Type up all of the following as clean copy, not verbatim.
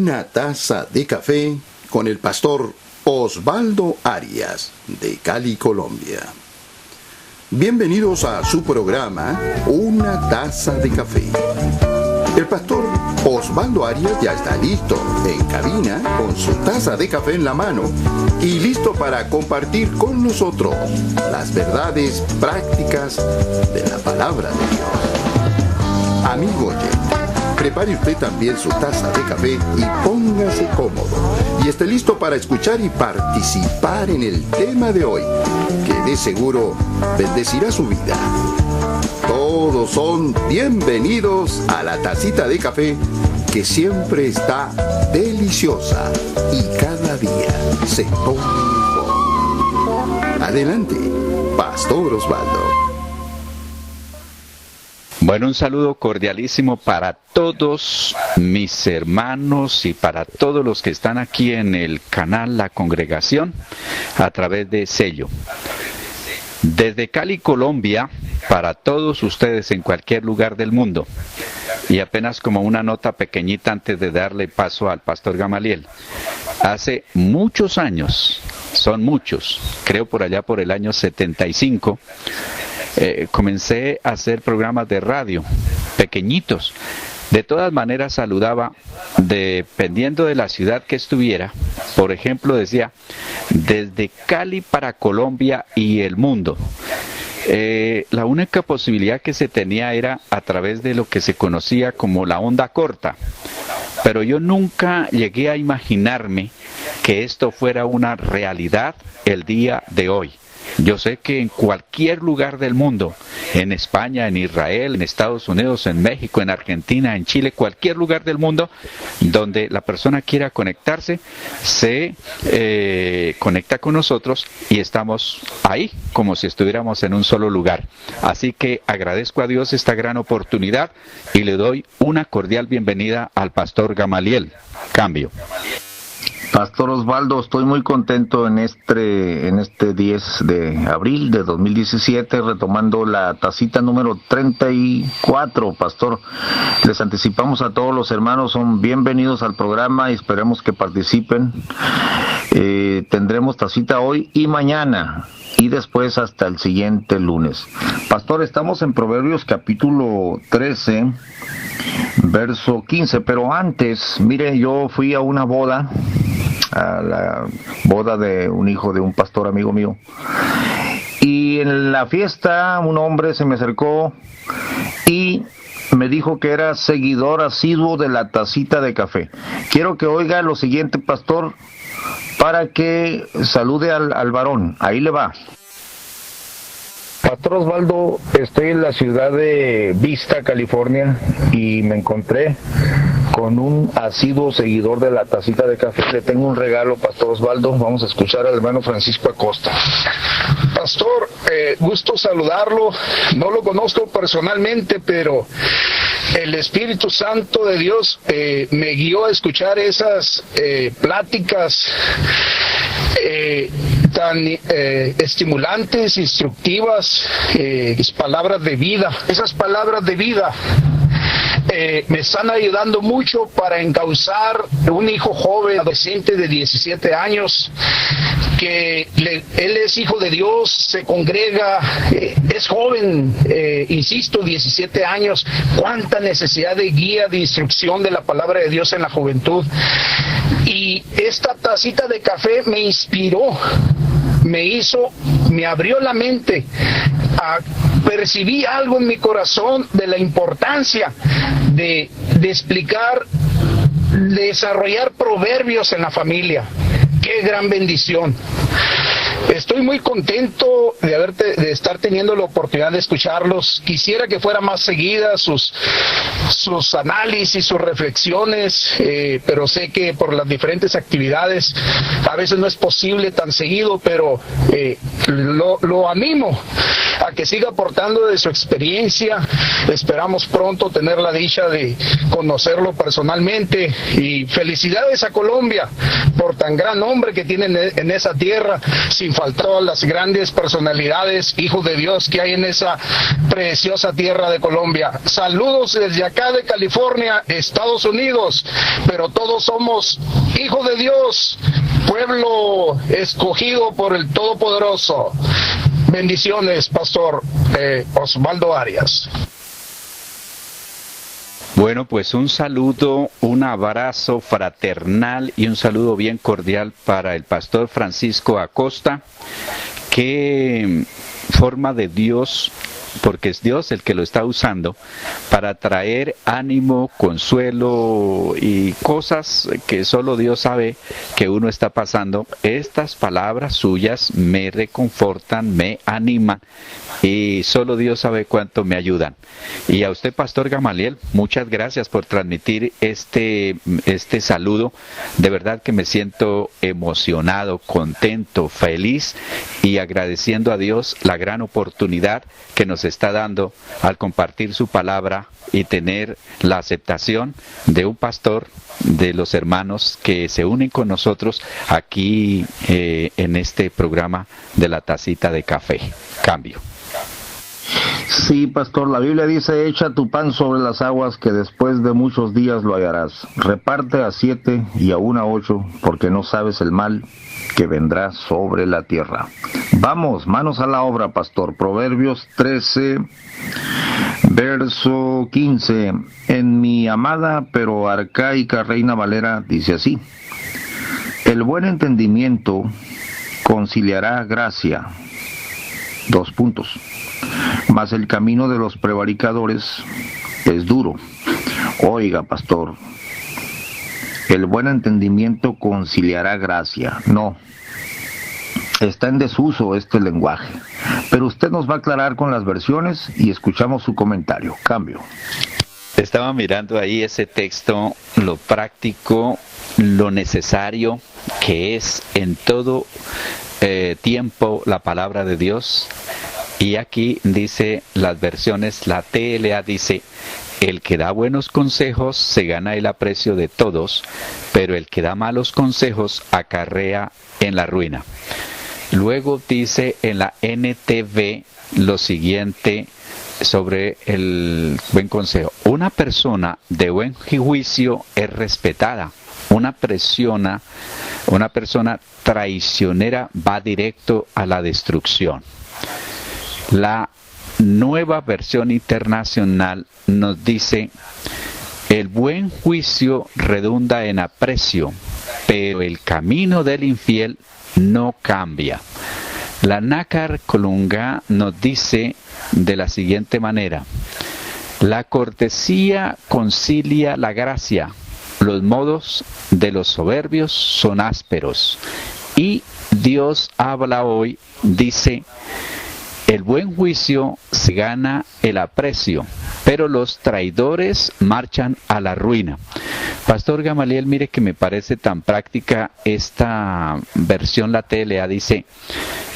Una taza de café con el pastor Osvaldo Arias, de Cali, Colombia. Bienvenidos a su programa, Una taza de café. El pastor Osvaldo Arias ya está listo, en cabina, con su taza de café en la mano y listo para compartir con nosotros las verdades prácticas de la palabra de Dios. Amigo oyente, prepare usted también su taza de café y póngase cómodo y esté listo para escuchar y participar en el tema de hoy, que de seguro bendecirá su vida. Todos son bienvenidos a la tacita de café, que siempre está deliciosa y cada día se pone mejor. Adelante, Pastor Osvaldo. Bueno, un saludo cordialísimo para todos mis hermanos y para todos los que están aquí en el canal La Congregación a través de Sello. Desde Cali, Colombia, para todos ustedes en cualquier lugar del mundo. Y apenas como una nota pequeñita antes de darle paso al pastor Gamaliel. Hace muchos años, son muchos, creo por allá por el año 75, comencé a hacer programas de radio, pequeñitos. De todas maneras saludaba, dependiendo de la ciudad que estuviera. Por ejemplo, decía, desde Cali para Colombia y el mundo. La única posibilidad que se tenía era a través de lo que se conocía como la onda corta. Pero yo nunca llegué a imaginarme que esto fuera una realidad el día de hoy. Yo sé que en cualquier lugar del mundo, en España, en Israel, en Estados Unidos, en México, en Argentina, en Chile, cualquier lugar del mundo donde la persona quiera conectarse, se conecta con nosotros y estamos ahí como si estuviéramos en un solo lugar. Así que agradezco a Dios esta gran oportunidad y le doy una cordial bienvenida al pastor Gamaliel. Cambio. Pastor Osvaldo, estoy muy contento en este 10 de abril de 2017, retomando la tacita número 34, Pastor. Les anticipamos a todos los hermanos, son bienvenidos al programa y esperemos que participen. Tendremos tacita hoy y mañana, y después hasta el siguiente lunes. Pastor, estamos en Proverbios capítulo 13, verso 15, pero antes, mire, yo fui a una boda, a la boda de un hijo de un pastor amigo mío, y en la fiesta un hombre se me acercó y me dijo que era seguidor asiduo de la tacita de café. Quiero que oiga lo siguiente, pastor, para que salude al varón. Ahí le va. Pastor Osvaldo, estoy en la ciudad de Vista, California, y me encontré con un asiduo seguidor de la tacita de café. Le tengo un regalo, Pastor Osvaldo. Vamos a escuchar al hermano Francisco Acosta. Pastor, gusto saludarlo. No lo conozco personalmente, pero el Espíritu Santo de Dios me guió a escuchar esas pláticas tan estimulantes, instructivas, palabras de vida. Esas palabras de vida me están ayudando mucho para encauzar un hijo joven, adolescente de 17 años, que él es hijo de Dios, se congrega, es joven, insisto, 17 años. Cuánta necesidad de guía, de instrucción de la palabra de Dios en la juventud. Y esta tacita de café me inspiró, me abrió la mente, percibí algo en mi corazón de la importancia de explicar, de desarrollar proverbios en la familia. ¡Qué gran bendición! Estoy muy contento de estar teniendo la oportunidad de escucharlos. Quisiera que fuera más seguida sus análisis, sus reflexiones, pero sé que por las diferentes actividades a veces no es posible tan seguido, pero lo animo a que siga aportando de su experiencia. Esperamos pronto tener la dicha de conocerlo personalmente, y felicidades a Colombia por tan gran hombre que tienen en esa tierra, sin faltar a las grandes personalidades, hijos de Dios, que hay en esa preciosa tierra de Colombia. Saludos desde acá de California, Estados Unidos, pero todos somos hijos de Dios, pueblo escogido por el Todopoderoso. Bendiciones, Pastor Osvaldo Arias. Bueno, pues un saludo, un abrazo fraternal y un saludo bien cordial para el pastor Francisco Acosta. Qué forma de Dios, porque es Dios el que lo está usando para traer ánimo, consuelo y cosas que solo Dios sabe que uno está pasando. Estas palabras suyas me reconfortan, me animan, y solo Dios sabe cuánto me ayudan. Y a usted, Pastor Gamaliel, muchas gracias por transmitir este saludo. De verdad que me siento emocionado, contento, feliz, y agradeciendo a Dios la gran oportunidad que nos está dando al compartir su palabra y tener la aceptación de un pastor, de los hermanos que se unen con nosotros aquí en este programa de la tacita de café. Cambio. Sí, pastor, la Biblia dice: echa tu pan sobre las aguas, que después de muchos días lo hallarás. Reparte a 7 y aún a 8, porque no sabes el mal que vendrá sobre la tierra. Vamos, manos a la obra, pastor. Proverbios 13, verso 15. En mi amada pero arcaica Reina Valera dice así: el buen entendimiento conciliará gracia. 2 puntos. Mas el camino de los prevaricadores es duro. Oiga, pastor, el buen entendimiento conciliará gracia. No, está en desuso este lenguaje. Pero usted nos va a aclarar con las versiones y escuchamos su comentario. Cambio. Estaba mirando ahí ese texto, lo práctico, lo necesario que es en todo tiempo la palabra de Dios. Y aquí dice las versiones, la TLA dice: el que da buenos consejos se gana el aprecio de todos, pero el que da malos consejos acarrea en la ruina. Luego dice en la NTV lo siguiente sobre el buen consejo: una persona de buen juicio es respetada. Una persona traicionera va directo a la destrucción. La Nueva Versión Internacional nos dice: el buen juicio redunda en aprecio, pero el camino del infiel no cambia. La Nácar Colunga nos dice de la siguiente manera: la cortesía concilia la gracia, los modos de los soberbios son ásperos. Y Dios habla hoy, dice: el buen juicio se gana el aprecio, pero los traidores marchan a la ruina. Pastor Gamaliel, mire que me parece tan práctica esta versión, la TLA dice: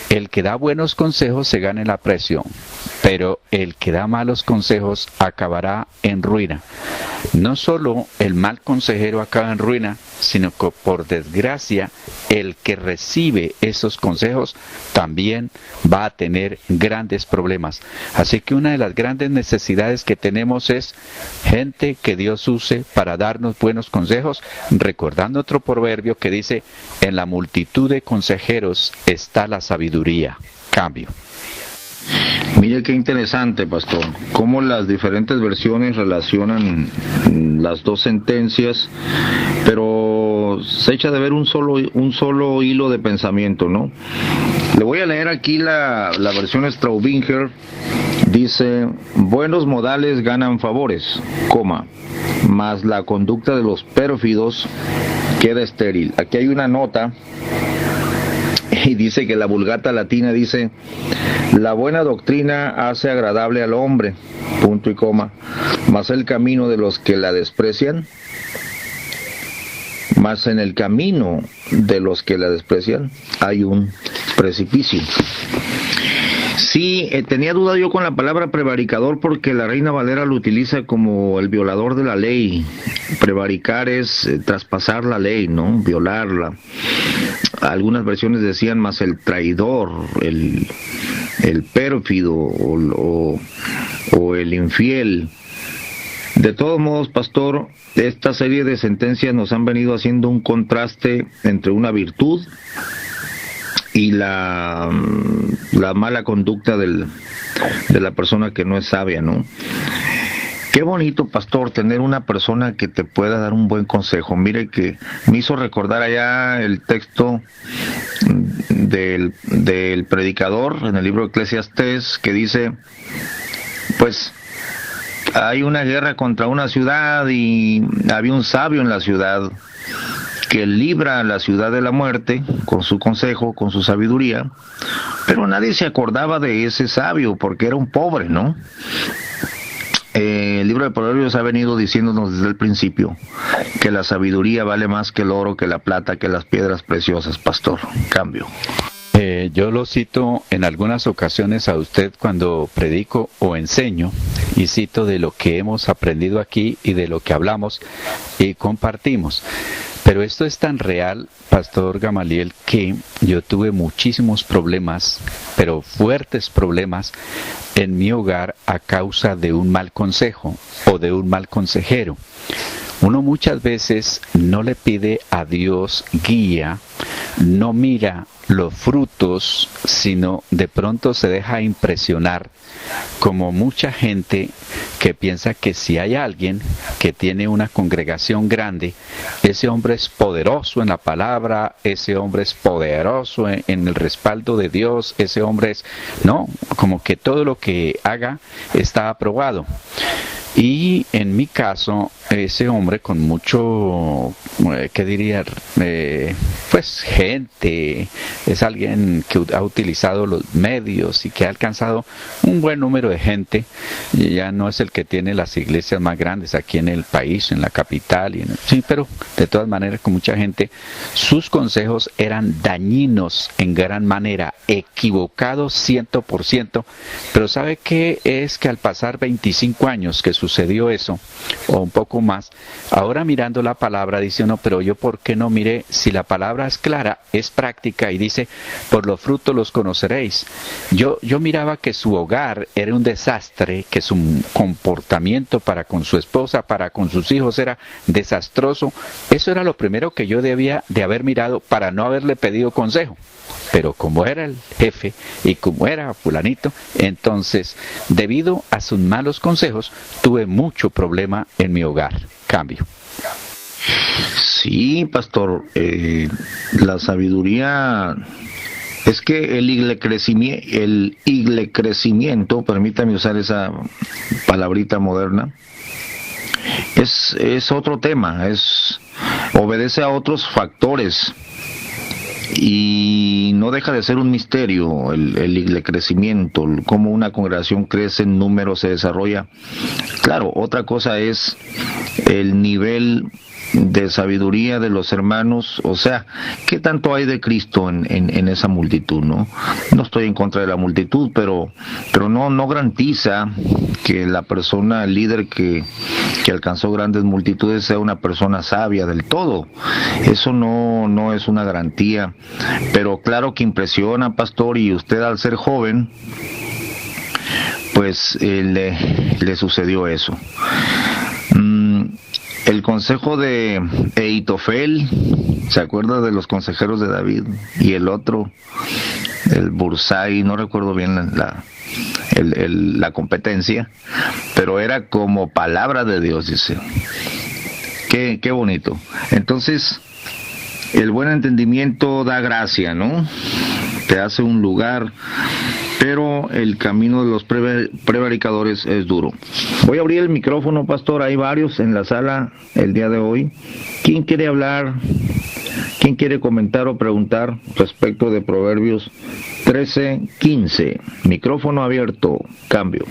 el que da buenos consejos se gana el aprecio, pero el que da malos consejos acabará en ruina. No solo el mal consejero acaba en ruina, sino que por desgracia el que recibe esos consejos también va a tener grandes problemas. Así que una de las grandes necesidades que tenemos es gente que Dios use para darnos buenos consejos, recordando otro proverbio que dice: en la multitud de consejeros está la sabiduría. Cambio. Mire qué interesante, pastor, cómo las diferentes versiones relacionan las dos sentencias, pero se echa de ver un solo hilo de pensamiento, ¿no? Le voy a leer aquí la versión Straubinger. Dice: buenos modales ganan favores, mas la conducta de los pérfidos queda estéril. Aquí hay una nota y dice que la Vulgata Latina dice: la buena doctrina hace agradable al hombre, punto y coma, mas el camino de los que la desprecian, mas en el camino de los que la desprecian hay un precipicio. Sí, tenía duda yo con la palabra prevaricador porque la Reina Valera lo utiliza como el violador de la ley. Prevaricar es traspasar la ley, ¿no? Violarla. Algunas versiones decían más el traidor, el pérfido o el infiel. De todos modos, pastor, esta serie de sentencias nos han venido haciendo un contraste entre una virtud y la mala conducta de la persona que no es sabia, ¿no? Qué bonito, pastor, tener una persona que te pueda dar un buen consejo. Mire que me hizo recordar allá el texto del predicador en el libro de Eclesiastés que dice, pues, hay una guerra contra una ciudad y había un sabio en la ciudad que libra a la ciudad de la muerte con su consejo, con su sabiduría, pero nadie se acordaba de ese sabio porque era un pobre, ¿no? El libro de Proverbios ha venido diciéndonos desde el principio que la sabiduría vale más que el oro, que la plata, que las piedras preciosas, pastor. Cambio. Yo lo cito en algunas ocasiones a usted cuando predico o enseño y cito de lo que hemos aprendido aquí y de lo que hablamos y compartimos. Pero esto es tan real, Pastor Gamaliel, que yo tuve muchísimos problemas, pero fuertes problemas en mi hogar a causa de un mal consejo o de un mal consejero. Uno muchas veces no le pide a Dios guía, no mira los frutos, sino de pronto se deja impresionar, como mucha gente que piensa que si hay alguien que tiene una congregación grande, ese hombre es poderoso en la palabra, ese hombre es poderoso en el respaldo de Dios, ese hombre es, no, como que todo lo que haga está aprobado. Y en mi caso, ese hombre con mucho, ¿qué diría? Pues gente, es alguien que ha utilizado los medios y que ha alcanzado un buen número de gente. Y ya no es el que tiene las iglesias más grandes aquí en el país, en la capital, sí, pero de todas maneras con mucha gente. Sus consejos eran dañinos en gran manera, equivocados 100%. Pero ¿sabe qué? Es que al pasar 25 años que sucedió eso, o un poco más, ahora mirando la palabra dice uno, pero yo ¿por qué no miré? Si la palabra es clara, es práctica y dice, por los frutos los conoceréis. Yo miraba que su hogar era un desastre, que su comportamiento para con su esposa, para con sus hijos era desastroso. Eso era lo primero que yo debía de haber mirado para no haberle pedido consejo. Pero como era el jefe y como era fulanito, entonces, debido a sus malos consejos, tuve mucho problema en mi hogar. Cambio. Sí, pastor, la sabiduría es que el iglecrecimiento, permítame usar esa palabrita moderna, es otro tema, obedece a otros factores. Y no deja de ser un misterio el crecimiento, cómo una congregación crece en número, se desarrolla. Claro, otra cosa es el nivel de sabiduría de los hermanos, o sea, ¿qué tanto hay de Cristo en esa multitud, no? No estoy en contra de la multitud, pero no garantiza que la persona, el líder que alcanzó grandes multitudes sea una persona sabia del todo. Eso no es una garantía, pero claro que impresiona, pastor, y usted al ser joven, pues le sucedió eso. El consejo de Eitofel, ¿se acuerda de los consejeros de David? Y el otro, el Bursai, no recuerdo bien la competencia, pero era como palabra de Dios, dice. Qué bonito. Entonces, el buen entendimiento da gracia, ¿no? Te hace un lugar, pero el camino de los prevaricadores es duro. Voy a abrir el micrófono, pastor, hay varios en la sala el día de hoy. ¿Quién quiere hablar? ¿Quién quiere comentar o preguntar respecto de Proverbios 13:15? Micrófono abierto, cambio.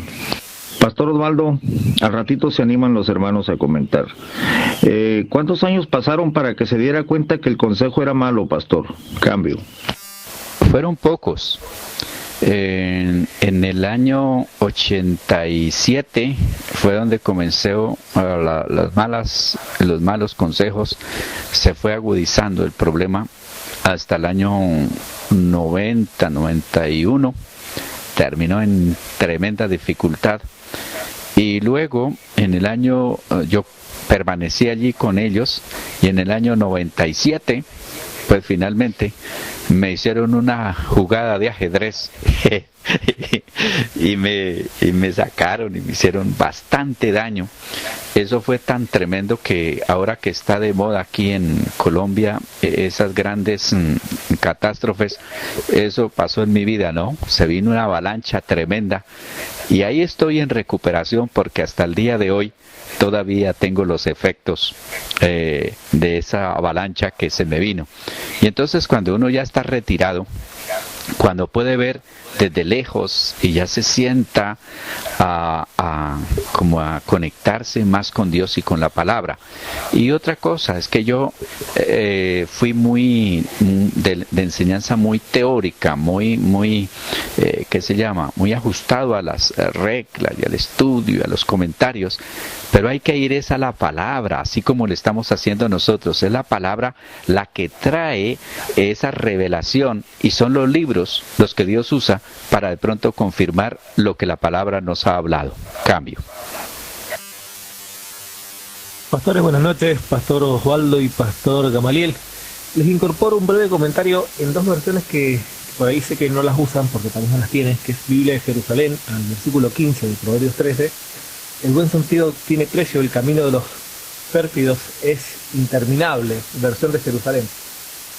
Pastor Osvaldo, al ratito se animan los hermanos a comentar. ¿Cuántos años pasaron para que se diera cuenta que el consejo era malo, pastor? Cambio. Fueron pocos. En el año 87 fue donde comencé los malos consejos, se fue agudizando el problema hasta el año 90, 91, terminó en tremenda dificultad. Y luego, yo permanecí allí con ellos, y en el año 97, pues finalmente me hicieron una jugada de ajedrez y me sacaron y me hicieron bastante daño. Eso fue tan tremendo que ahora que está de moda aquí en Colombia, esas grandes catástrofes, eso pasó en mi vida, ¿no? Se vino una avalancha tremenda y ahí estoy en recuperación porque hasta el día de hoy todavía tengo los efectos de esa avalancha que se me vino. Y entonces cuando uno ya está retirado, cuando puede ver desde lejos y ya se sienta como a conectarse más con Dios y con la palabra. Y otra cosa es que yo fui muy de enseñanza muy teórica, muy ¿qué se llama? Muy ajustado a las reglas y al estudio, a los comentarios. Pero hay que ir a la palabra, así como le estamos haciendo nosotros. Es la palabra la que trae esa revelación y son los libros los que Dios usa para de pronto confirmar lo que la palabra nos ha hablado. Cambio. Pastores, buenas noches, Pastor Osvaldo y Pastor Gamaliel. Les incorporo un breve comentario en dos versiones que por ahí sé que no las usan porque tal vez no las tienen, que es Biblia de Jerusalén, al versículo 15 de Proverbios 13. El buen sentido tiene precio, el camino de los pérfidos es interminable, versión de Jerusalén.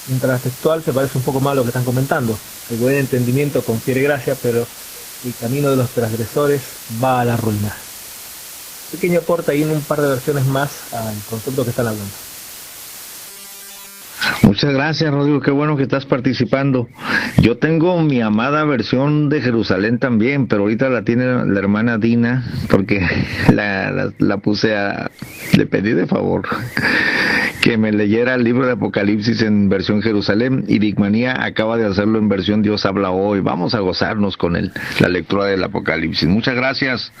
Mientras la textual se parece un poco más a lo que están comentando. El buen entendimiento confiere gracia, pero el camino de los transgresores va a la ruina. Pequeño aporte ahí en un par de versiones más al concepto que están hablando. Muchas gracias, Rodrigo, qué bueno que estás participando. Yo tengo mi amada versión de Jerusalén también, pero ahorita la tiene la hermana Dina, porque la puse le pedí de favor que me leyera el libro de Apocalipsis en versión Jerusalén, y Digmanía acaba de hacerlo en versión Dios habla hoy. Vamos a gozarnos con la lectura del Apocalipsis. Muchas gracias,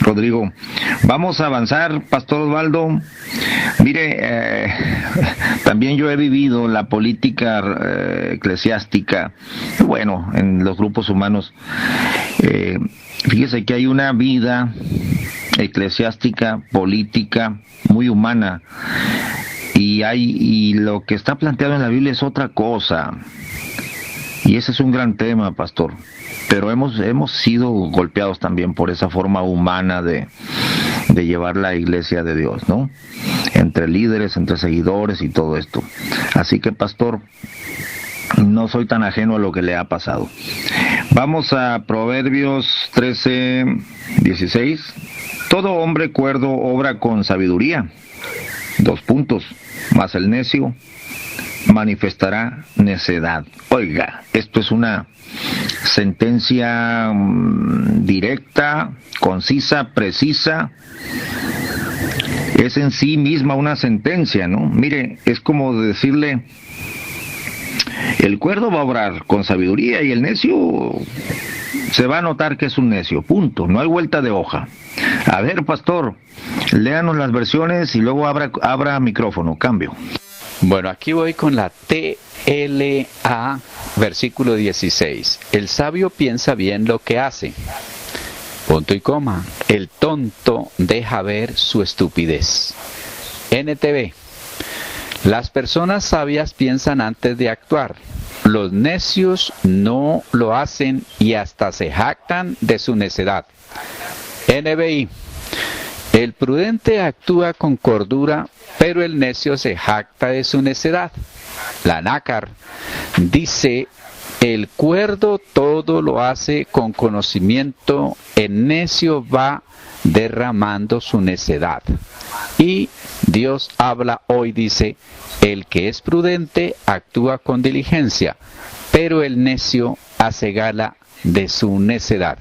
Rodrigo. Vamos a avanzar, Pastor Osvaldo. Mire, también yo he vivido la política eclesiástica, bueno, en los grupos humanos. Fíjese que hay una vida eclesiástica, política, muy humana, y lo que está planteado en la Biblia es otra cosa, y ese es un gran tema, pastor. Pero hemos sido golpeados también por esa forma humana de llevar la iglesia de Dios, ¿no? Entre líderes, entre seguidores y todo esto. Así que, pastor, no soy tan ajeno a lo que le ha pasado. Vamos a Proverbios 13:16. Todo hombre cuerdo obra con sabiduría. 2 puntos. Mas el necio manifestará necedad. Oiga, esto es una sentencia directa, concisa, precisa. Es en sí misma una sentencia, ¿no? Mire, es como decirle, el cuerdo va a obrar con sabiduría y el necio se va a notar que es un necio, punto, no hay vuelta de hoja. A ver, pastor, léanos las versiones y luego abra micrófono, cambio. Bueno, aquí voy con la TLA, versículo 16. El sabio piensa bien lo que hace. Punto y coma. El tonto deja ver su estupidez. NTV. Las personas sabias piensan antes de actuar. Los necios no lo hacen y hasta se jactan de su necedad. NBI. El prudente actúa con cordura, pero el necio se jacta de su necedad. La nácar dice, el cuerdo todo lo hace con conocimiento, el necio va derramando su necedad. Y Dios habla hoy, dice, el que es prudente actúa con diligencia, pero el necio hace gala de su necedad.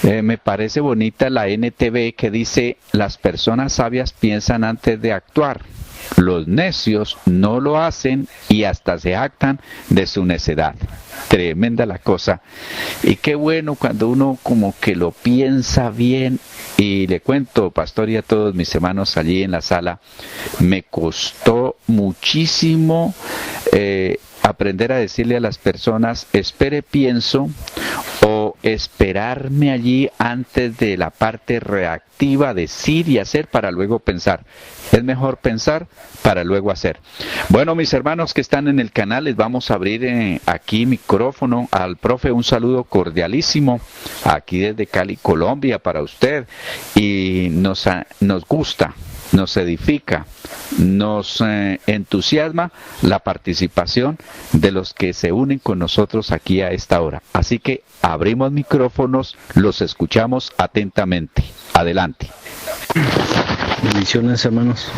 Me parece bonita la NTV que dice, las personas sabias piensan antes de actuar. Los necios no lo hacen y hasta se jactan de su necedad. Tremenda la cosa. Y qué bueno cuando uno como que lo piensa bien. Y le cuento, pastor, y a todos mis hermanos allí en la sala, me costó muchísimo aprender a decirle a las personas, espere, pienso, o esperarme allí antes de la parte reactiva, decir y hacer para luego pensar. Es mejor pensar para luego hacer. Bueno, mis hermanos que están en el canal, les vamos a abrir aquí micrófono al profe. Un saludo cordialísimo aquí desde Cali, Colombia, para usted. Y nos gusta, nos edifica, nos entusiasma la participación de los que se unen con nosotros aquí a esta hora. Así que abrimos micrófonos, los escuchamos atentamente. Adelante. Bendiciones, hermanos.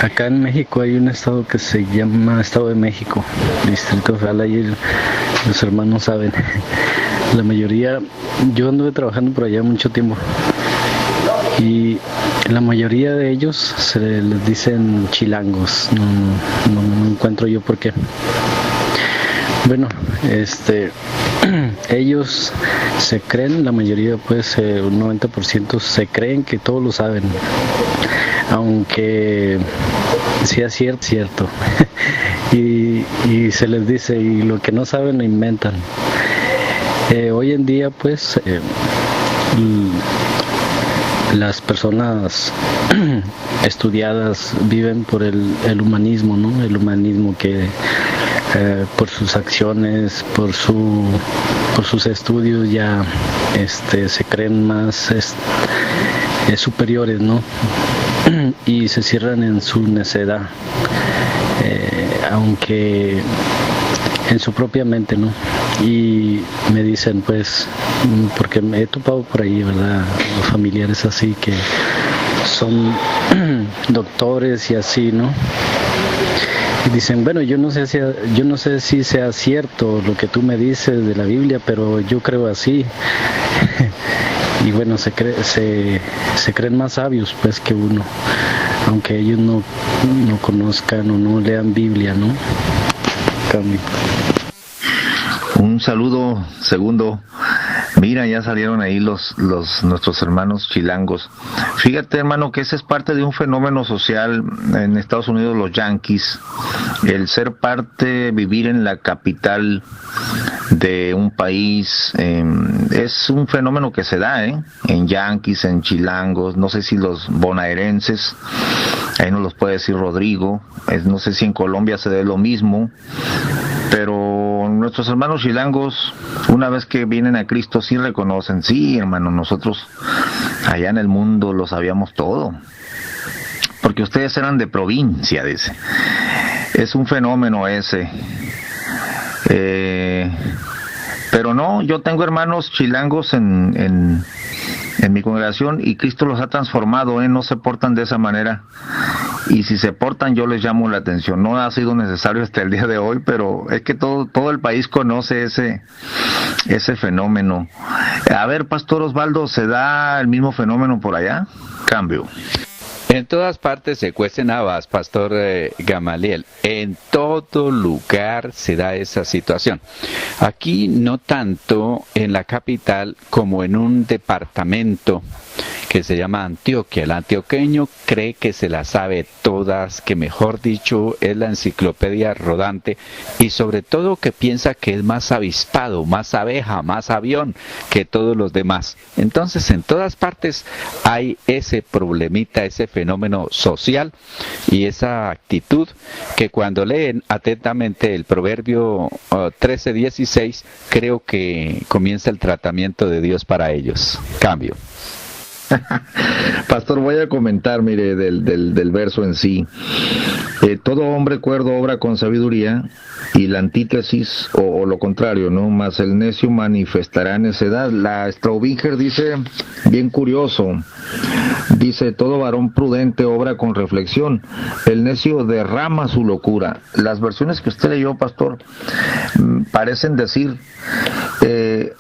Acá en México hay un estado que se llama Estado de México, Distrito Federal. Ahí los hermanos saben. La mayoría, yo anduve trabajando por allá mucho tiempo y la mayoría de ellos se les dicen chilangos. No encuentro yo por qué. Bueno, ellos se creen, la mayoría, pues un 90% se creen que todos lo saben, aunque sea cierto. y se les dice, y lo que no saben lo inventan. Hoy en día, pues, las personas estudiadas viven por el humanismo, ¿no? El humanismo que por sus acciones, por sus estudios ya se creen más superiores, ¿no? Y se cierran en su necedad, aunque en su propia mente, ¿no? Y me dicen, pues, porque me he topado por ahí, ¿verdad? Los familiares así que son doctores y así, ¿no? Y dicen, bueno, yo no sé si sea cierto lo que tú me dices de la Biblia, pero yo creo así. Y bueno, se creen más sabios, pues, que uno, aunque ellos no conozcan o no lean Biblia, ¿no? Cambio. Un saludo, segundo. Mira, ya salieron ahí nuestros hermanos chilangos. Fíjate, hermano, que ese es parte de un fenómeno social en Estados Unidos, los yanquis. El ser parte, vivir en la capital de un país, es un fenómeno que se da, en yanquis, en chilangos, no sé si los bonaerenses, ahí nos los puede decir Rodrigo, no sé si en Colombia se dé lo mismo, pero nuestros hermanos chilangos, una vez que vienen a Cristo, sí reconocen, sí, hermano, nosotros allá en el mundo lo sabíamos todo, porque ustedes eran de provincia, dice. Es un fenómeno ese. Pero no, yo tengo hermanos chilangos en mi congregación y Cristo los ha transformado, no se portan de esa manera. Y si se portan, yo les llamo la atención. No ha sido necesario hasta el día de hoy, pero es que todo el país conoce ese fenómeno. A ver, Pastor Osvaldo, ¿se da el mismo fenómeno por allá? Cambio. En todas partes se cuecen habas, Pastor Gamaliel. En todo lugar se da esa situación. Aquí no tanto en la capital como en un departamento que se llama Antioquia. El antioqueño cree que se las sabe todas, que mejor dicho es la enciclopedia rodante y sobre todo que piensa que es más avispado, más abeja, más avión que todos los demás. Entonces en todas partes hay ese problemita, ese fenómeno social y esa actitud que cuando leen atentamente el Proverbio 13:16 creo que comienza el tratamiento de Dios para ellos. Cambio. Pastor, voy a comentar, mire, del verso en sí. Todo hombre cuerdo obra con sabiduría, y la antítesis, o lo contrario, ¿no? Mas el necio manifestará necedad. La Straubinger dice, bien curioso, dice, todo varón prudente obra con reflexión, el necio derrama su locura. Las versiones que usted leyó, Pastor, parecen decir,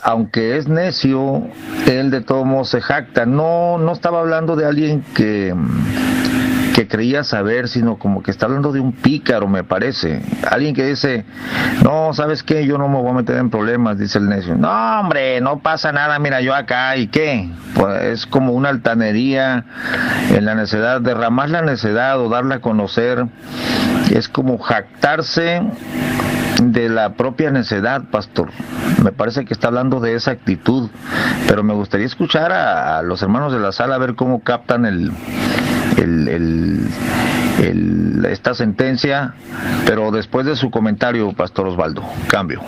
aunque es necio, él de todos modos se jacta. No estaba hablando de alguien que que creía saber, sino como que está hablando de un pícaro, me parece. Alguien que dice, no, ¿sabes qué? Yo no me voy a meter en problemas, dice el necio. No, hombre, no pasa nada, mira, yo acá, ¿y qué? Pues es como una altanería en la necedad, derramar la necedad o darla a conocer, es como jactarse de la propia necedad, pastor. Me parece que está hablando de esa actitud, pero me gustaría escuchar a los hermanos de la sala a ver cómo captan esta sentencia, pero después de su comentario, pastor Osvaldo. Cambio.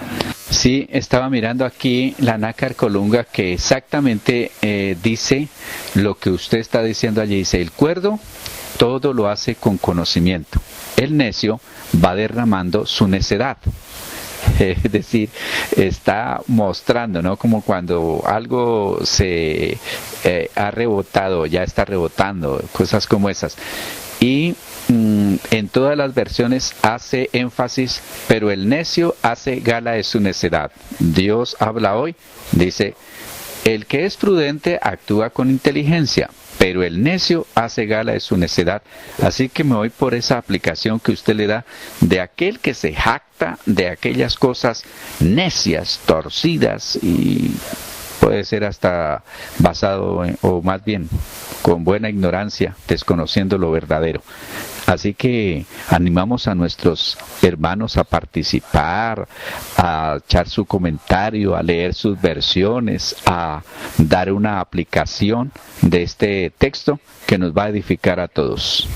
Sí, estaba mirando aquí la nácar Colunga que exactamente dice lo que usted está diciendo allí. Dice, el cuerdo todo lo hace con conocimiento. El necio va derramando su necedad. Es decir, está mostrando, ¿no? Como cuando algo se ha rebotado, ya está rebotando, cosas como esas. Y en todas las versiones hace énfasis, pero el necio hace gala de su necedad. Dios habla hoy, dice, el que es prudente actúa con inteligencia, pero el necio hace gala de su necedad. Así que me voy por esa aplicación que usted le da de aquel que se jacta de aquellas cosas necias, torcidas, y puede ser hasta basado o más bien con buena ignorancia, desconociendo lo verdadero. Así que animamos a nuestros hermanos a participar, a echar su comentario, a leer sus versiones, a dar una aplicación de este texto que nos va a edificar a todos.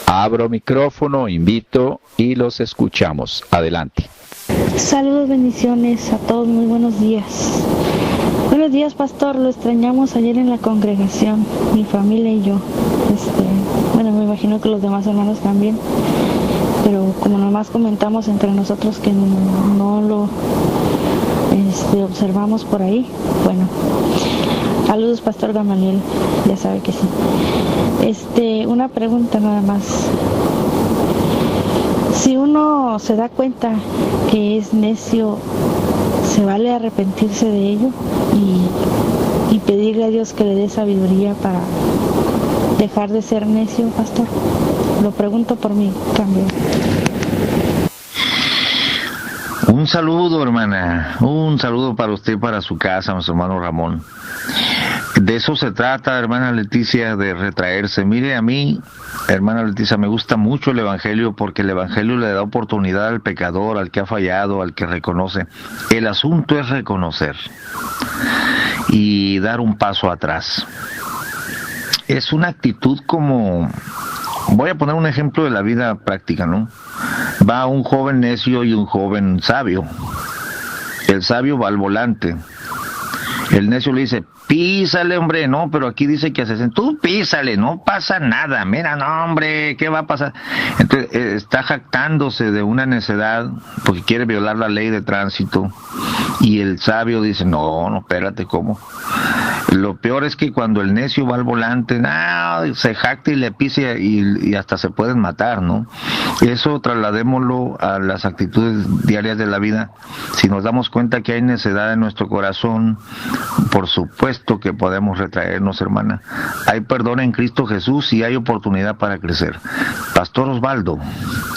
Abro micrófono, invito y los escuchamos. Adelante. Saludos, bendiciones a todos, muy buenos días. Buenos días, pastor, lo extrañamos ayer en la congregación, mi familia y yo. Bueno, me imagino que los demás hermanos también, pero como nomás comentamos entre nosotros que no lo observamos por ahí, bueno. Saludos, pastor Gamaliel, ya sabe que sí. Una pregunta nada más. Si uno se da cuenta que es necio, ¿se vale arrepentirse de ello y pedirle a Dios que le dé sabiduría para dejar de ser necio, pastor? Lo pregunto por mi cambio. Un saludo, hermana, un saludo para usted y para su casa, nuestro hermano Ramón. De eso se trata, hermana Leticia, de retraerse. Mire, a mí, hermana Leticia, me gusta mucho el Evangelio porque el Evangelio le da oportunidad al pecador, al que ha fallado, al que reconoce. El asunto es reconocer y dar un paso atrás. Es una actitud como... Voy a poner un ejemplo de la vida práctica, ¿no? Va un joven necio y un joven sabio. El sabio va al volante. El necio le dice, písale, hombre, no, pero aquí dice que haces, tú písale, no pasa nada, mira, no, hombre, ¿qué va a pasar? Entonces, está jactándose de una necedad porque quiere violar la ley de tránsito, y el sabio dice, no, espérate, ¿cómo? Lo peor es que cuando el necio va al volante, se jacta y le pisa y hasta se pueden matar, ¿no? Eso trasladémoslo a las actitudes diarias de la vida. Si nos damos cuenta que hay necedad en nuestro corazón, por supuesto que podemos retraernos, hermana. Hay perdón en Cristo Jesús y hay oportunidad para crecer. Pastor Osvaldo,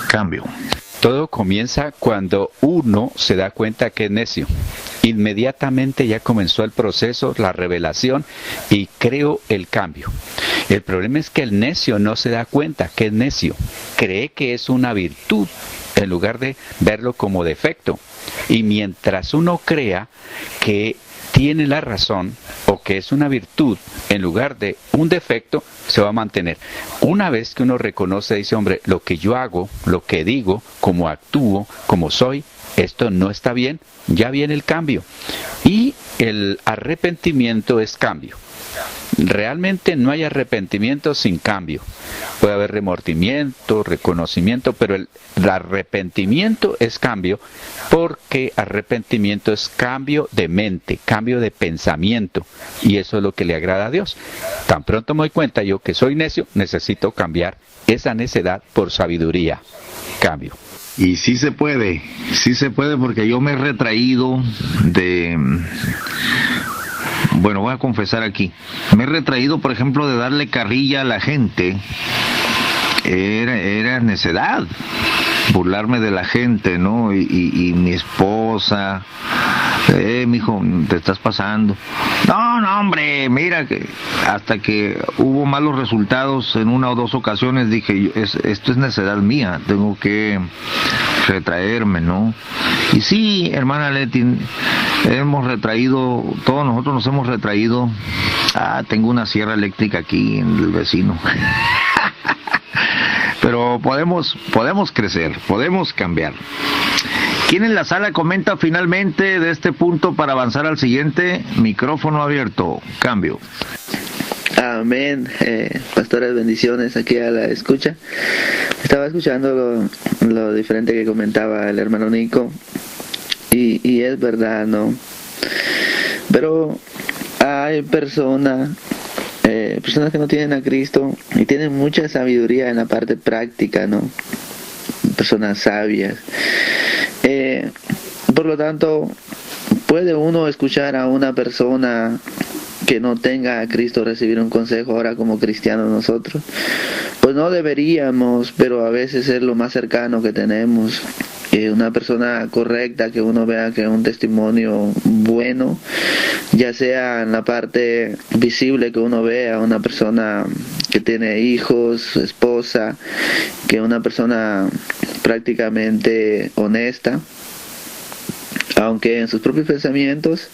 cambio. Todo comienza cuando uno se da cuenta que es necio. Inmediatamente ya comenzó el proceso, la revelación, y creo el cambio. El problema es que el necio no se da cuenta que es necio. Cree que es una virtud en lugar de verlo como defecto. Y mientras uno crea que tiene la razón o que es una virtud en lugar de un defecto, se va a mantener. Una vez que uno reconoce, dice, hombre, lo que yo hago, lo que digo, cómo actúo, cómo soy, esto no está bien, ya viene el cambio. Y el arrepentimiento es cambio. Realmente no hay arrepentimiento sin cambio. Puede haber remordimiento, reconocimiento, pero el arrepentimiento es cambio, porque arrepentimiento es cambio de mente, cambio de pensamiento, y eso es lo que le agrada a Dios. Tan pronto me doy cuenta yo que soy necio, necesito cambiar esa necedad por sabiduría. Cambio. Y sí se puede porque yo me he retraído de... Bueno, voy a confesar aquí. Me he retraído, por ejemplo, de darle carrilla a la gente era necedad, burlarme de la gente, ¿no? Y mi esposa, mijo, te estás pasando. No, hombre, mira que hasta que hubo malos resultados en una o dos ocasiones dije, esto es necedad mía, tengo que retraerme, ¿no? Y sí, hermana Leti, hemos retraído, todos nosotros nos hemos retraído. Tengo una sierra eléctrica aquí en el vecino. Pero podemos crecer, podemos cambiar. ¿Quién en la sala comenta finalmente de este punto para avanzar al siguiente? Micrófono abierto. Cambio. Amén. Pastores, bendiciones aquí a la escucha. Estaba escuchando lo diferente que comentaba el hermano Nico. Y es verdad, ¿no? Pero hay personas que no tienen a Cristo y tienen mucha sabiduría en la parte práctica, ¿no? Personas sabias. Por lo tanto, puede uno escuchar a una persona que no tenga a Cristo recibir un consejo ahora como cristianos nosotros. Pues no deberíamos, pero a veces es lo más cercano que tenemos. Una persona correcta, que uno vea que es un testimonio bueno, ya sea en la parte visible que uno vea una persona que tiene hijos, esposa, que es una persona prácticamente honesta, aunque en sus propios pensamientos,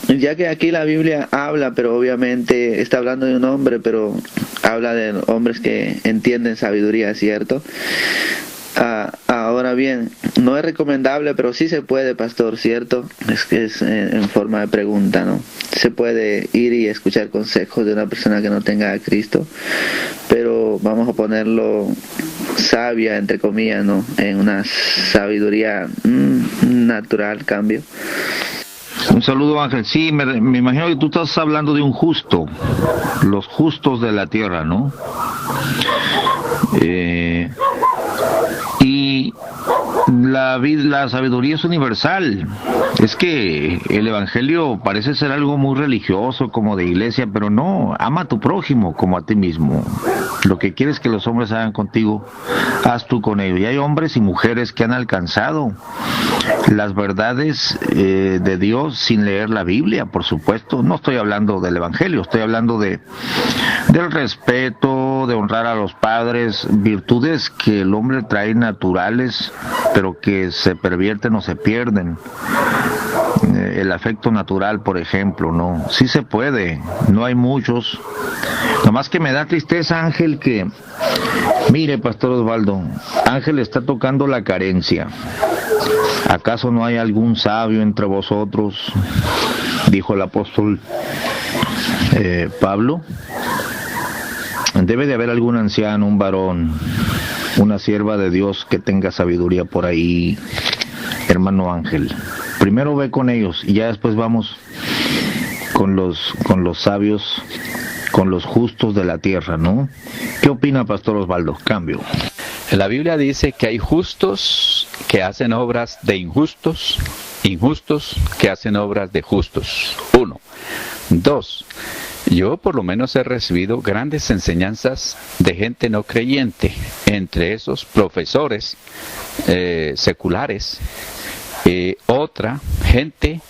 ya que aquí la Biblia habla, pero obviamente está hablando de un hombre, pero habla de hombres que entienden sabiduría, ¿cierto? Ahora bien, no es recomendable, pero sí se puede, pastor, ¿cierto? Es que es en forma de pregunta, ¿no? Se puede ir y escuchar consejos de una persona que no tenga a Cristo, pero vamos a ponerlo sabia, entre comillas, ¿no? En una sabiduría natural, cambio. Un saludo, Ángel. Sí, me imagino que tú estás hablando de un justo, los justos de la tierra, ¿no? Y la sabiduría es universal. Es que el evangelio parece ser algo muy religioso, como de iglesia, pero no, ama a tu prójimo como a ti mismo. Lo que quieres que los hombres hagan contigo, haz tú con ellos. Y hay hombres y mujeres que han alcanzado las verdades de Dios sin leer la Biblia, por supuesto. No estoy hablando del evangelio, estoy hablando del respeto, de honrar a los padres, virtudes que el hombre trae naturales, pero que se pervierten o se pierden. El afecto natural, por ejemplo, ¿no? Sí se puede, no hay muchos. Nomás que me da tristeza, Ángel, que... Mire, Pastor Osvaldo, Ángel está tocando la carencia. ¿Acaso no hay algún sabio entre vosotros? Dijo el apóstol Pablo. Debe de haber algún anciano, un varón, una sierva de Dios que tenga sabiduría por ahí, hermano Ángel. Primero ve con ellos y ya después vamos con los sabios, con los justos de la tierra, ¿no? ¿Qué opina, Pastor Osvaldo? Cambio. La Biblia dice que hay justos que hacen obras de injustos, injustos que hacen obras de justos. 1. 2. Yo por lo menos he recibido grandes enseñanzas de gente no creyente, entre esos profesores seculares. Otra, gente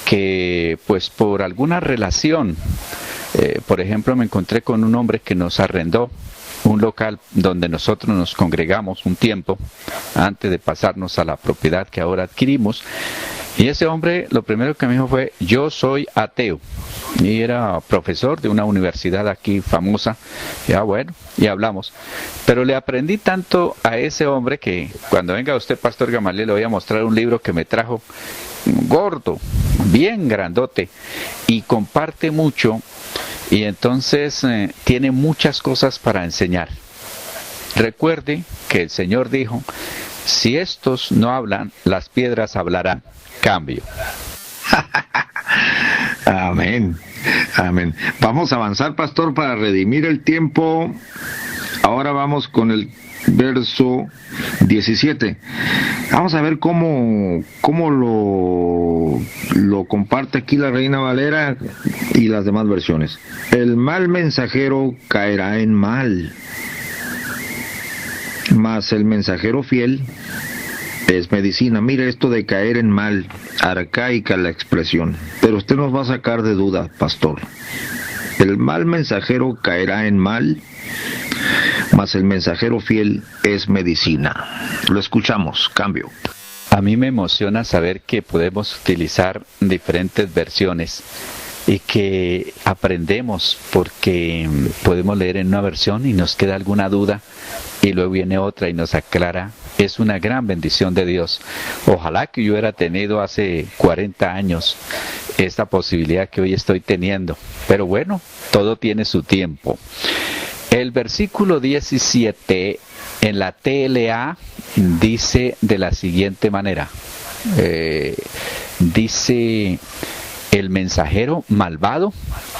que pues por alguna relación, por ejemplo me encontré con un hombre que nos arrendó un local donde nosotros nos congregamos un tiempo antes de pasarnos a la propiedad que ahora adquirimos, y ese hombre lo primero que me dijo fue: yo soy ateo, y era profesor de una universidad aquí famosa. Ya bueno, y hablamos, pero le aprendí tanto a ese hombre que cuando venga usted, Pastor Gamaliel, le voy a mostrar un libro que me trajo gordo, bien grandote, y comparte mucho, y entonces tiene muchas cosas para enseñar. Recuerde que el Señor dijo: si estos no hablan, las piedras hablarán. Cambio. Amén, amén. Vamos a avanzar, pastor, para redimir el tiempo. Ahora vamos con el verso 17. Vamos a ver cómo lo comparte aquí la Reina Valera y las demás versiones. El mal mensajero caerá en mal, mas el mensajero fiel es medicina. Mire esto de caer en mal, arcaica la expresión, pero usted nos va a sacar de duda, pastor. El mal mensajero caerá en mal, mas el mensajero fiel es medicina. Lo escuchamos, cambio. A mí me emociona saber que podemos utilizar diferentes versiones y que aprendemos, porque podemos leer en una versión y nos queda alguna duda y luego viene otra y nos aclara. Es una gran bendición de Dios. Ojalá que yo hubiera tenido hace 40 años esta posibilidad que hoy estoy teniendo, pero bueno, todo tiene su tiempo. El versículo 17 en la TLA dice de la siguiente manera, dice: el mensajero malvado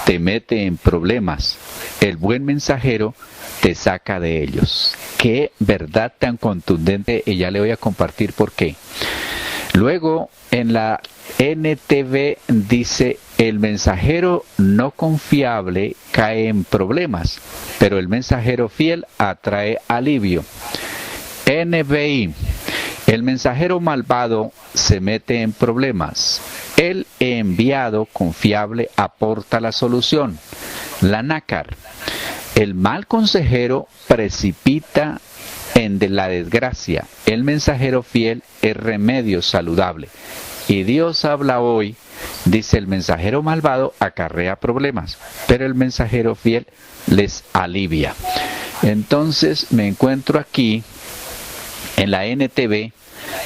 te mete en problemas, el buen mensajero te saca de ellos. Qué verdad tan contundente, y ya le voy a compartir por qué. Luego en la NTV dice: el mensajero no confiable cae en problemas, pero el mensajero fiel atrae alivio. NBI: el mensajero malvado se mete en problemas, el enviado confiable aporta la solución. La NACAR: el mal consejero precipita en la desgracia, el mensajero fiel es remedio saludable. Y Dios habla hoy, dice: el mensajero malvado acarrea problemas, pero el mensajero fiel les alivia. Entonces me encuentro aquí en la NTV,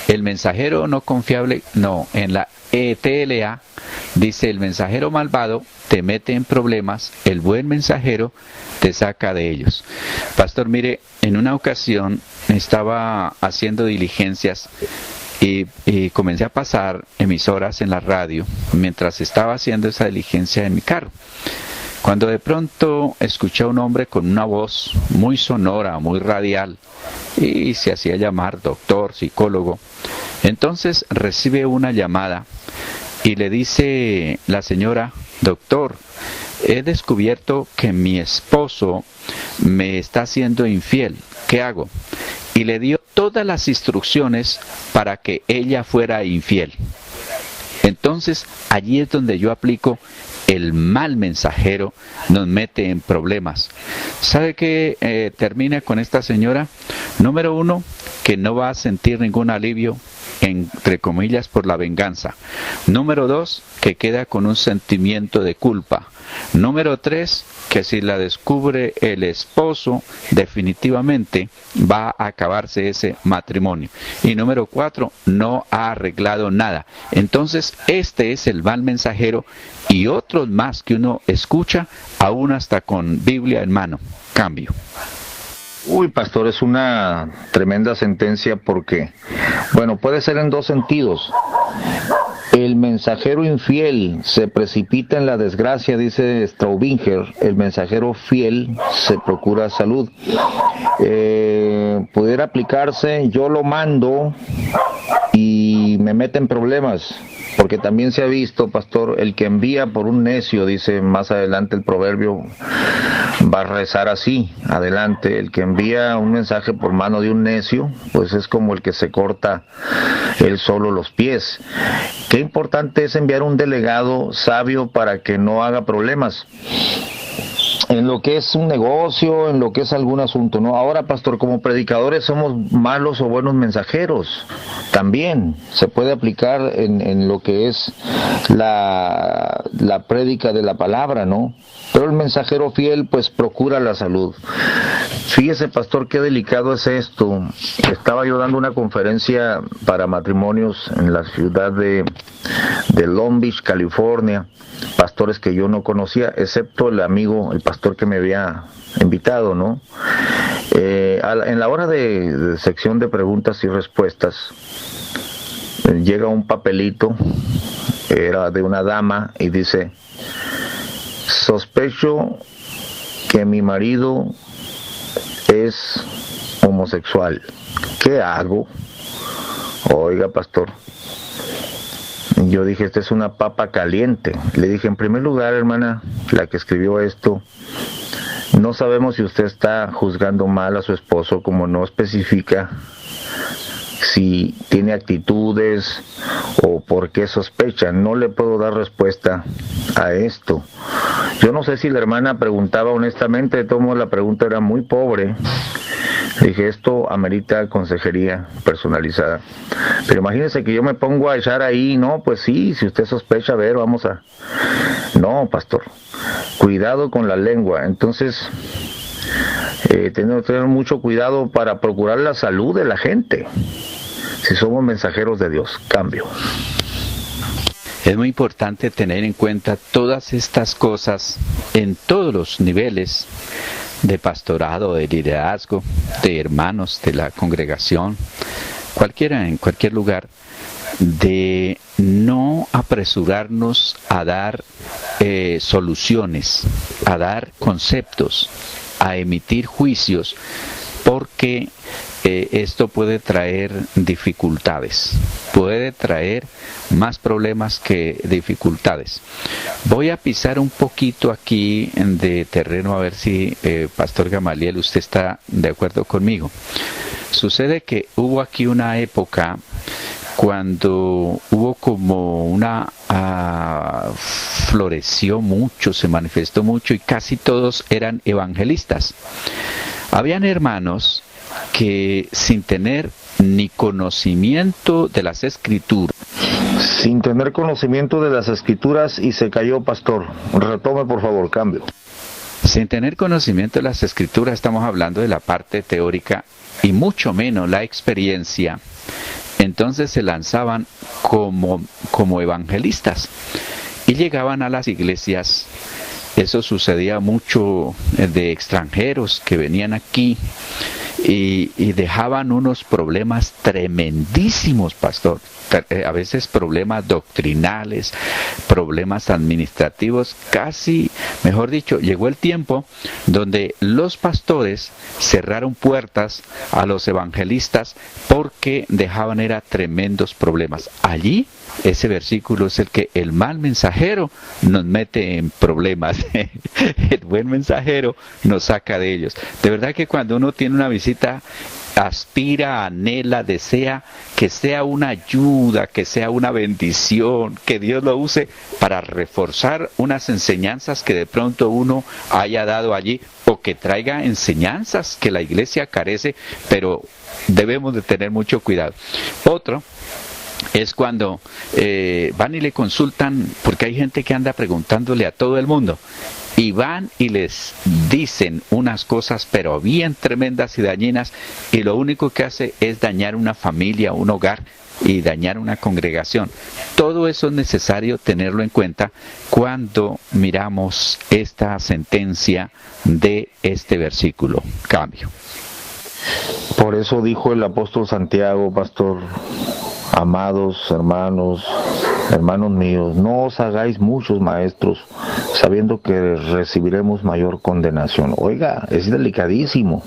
el mensajero no confiable, en la ETLA dice: el mensajero malvado te mete en problemas, el buen mensajero te saca de ellos. Pastor, mire, en una ocasión estaba haciendo diligencias y comencé a pasar emisoras en la radio mientras estaba haciendo esa diligencia en mi carro, cuando de pronto escuché a un hombre con una voz muy sonora, muy radial, y se hacía llamar doctor, psicólogo. Entonces recibe una llamada y le dice la señora: doctor, he descubierto que mi esposo me está siendo infiel, ¿qué hago? Y le dio todas las instrucciones para que ella fuera infiel. Entonces allí es donde yo aplico: el mal mensajero nos mete en problemas. ¿Sabe qué termina con esta señora? Número 1, que no va a sentir ningún alivio, entre comillas, por la venganza. Número 2, que queda con un sentimiento de culpa. Número 3, que si la descubre el esposo, definitivamente va a acabarse ese matrimonio. Y número 4, no ha arreglado nada. Entonces, este es el mal mensajero, y otros más que uno escucha, aún hasta con Biblia en mano. Cambio. Uy, pastor, es una tremenda sentencia porque, bueno, puede ser en dos sentidos. El mensajero infiel se precipita en la desgracia, dice Straubinger. El mensajero fiel se procura salud. Pudiera aplicarse: yo lo mando y me mete en problemas. Porque también se ha visto, pastor, el que envía por un necio, dice más adelante el proverbio, va a rezar así, adelante: el que envía un mensaje por mano de un necio, pues es como el que se corta él solo los pies. Qué importante es enviar un delegado sabio para que no haga problemas en lo que es un negocio, en lo que es algún asunto, ¿no? Ahora, pastor, como predicadores somos malos o buenos mensajeros. También se puede aplicar en lo que es la prédica de la palabra, ¿no? Pero el mensajero fiel pues procura la salud. Fíjese, pastor, qué delicado es esto. Estaba yo dando una conferencia para matrimonios en la ciudad de Long Beach, California. Pastores que yo no conocía, excepto el amigo, el pastor que me había invitado, ¿no? En la hora de sección de preguntas y respuestas, llega un papelito, era de una dama, y dice: sospecho que mi marido es homosexual. ¿Qué hago? Oiga, pastor. Yo dije: esta es una papa caliente. Le dije: en primer lugar, hermana, la que escribió esto, No sabemos si usted está juzgando mal a su esposo, como no especifica si tiene actitudes o por qué sospecha. No le puedo dar respuesta a esto. Yo no sé si la hermana preguntaba honestamente, de todo modo la pregunta era muy pobre. Dije, esto amerita consejería personalizada. Pero imagínese que yo me pongo a echar ahí, no, pues sí, si usted sospecha, a ver, vamos a... No, pastor, cuidado con la lengua. Entonces, tenemos que tener mucho cuidado para procurar la salud de la gente. Si somos mensajeros de Dios, cambio. Es muy importante tener en cuenta todas estas cosas en todos los niveles de pastorado, de liderazgo, de hermanos, de la congregación, en cualquier lugar, de no apresurarnos a dar soluciones, a dar conceptos, a emitir juicios, porque esto puede traer dificultades, puede traer más problemas que dificultades. Voy a pisar un poquito aquí de terreno a ver si, Pastor Gamaliel, usted está de acuerdo conmigo. Sucede que hubo aquí una época cuando hubo como floreció mucho, se manifestó mucho y casi todos eran evangelistas. Habían hermanos que sin tener ni conocimiento de las Escrituras. Sin tener conocimiento de las Escrituras y se cayó, pastor. Retome, por favor, cambio. Sin tener conocimiento de las Escrituras, estamos hablando de la parte teórica y mucho menos la experiencia. Entonces se lanzaban como evangelistas y llegaban a las iglesias. Eso sucedía mucho de extranjeros que venían aquí y dejaban unos problemas tremendísimos, pastor. A veces problemas doctrinales, problemas administrativos, casi, mejor dicho, llegó el tiempo donde los pastores cerraron puertas a los evangelistas porque dejaban tremendos problemas. Allí, ese versículo es el que el mal mensajero nos mete en problemas. El buen mensajero nos saca de ellos. De verdad que cuando uno tiene una visita, aspira, anhela, desea que sea una ayuda, que sea una bendición, que Dios lo use para reforzar unas enseñanzas que de pronto uno haya dado allí, o que traiga enseñanzas que la iglesia carece, pero debemos de tener mucho cuidado. Otro es cuando van y le consultan, porque hay gente que anda preguntándole a todo el mundo, y van y les dicen unas cosas pero bien tremendas y dañinas, y lo único que hace es dañar una familia, un hogar, y dañar una congregación. Todo eso es necesario tenerlo en cuenta cuando miramos esta sentencia de este versículo. Cambio. Por eso dijo el apóstol Santiago, pastor: amados hermanos míos, no os hagáis muchos maestros, sabiendo que recibiremos mayor condenación. Oiga, es delicadísimo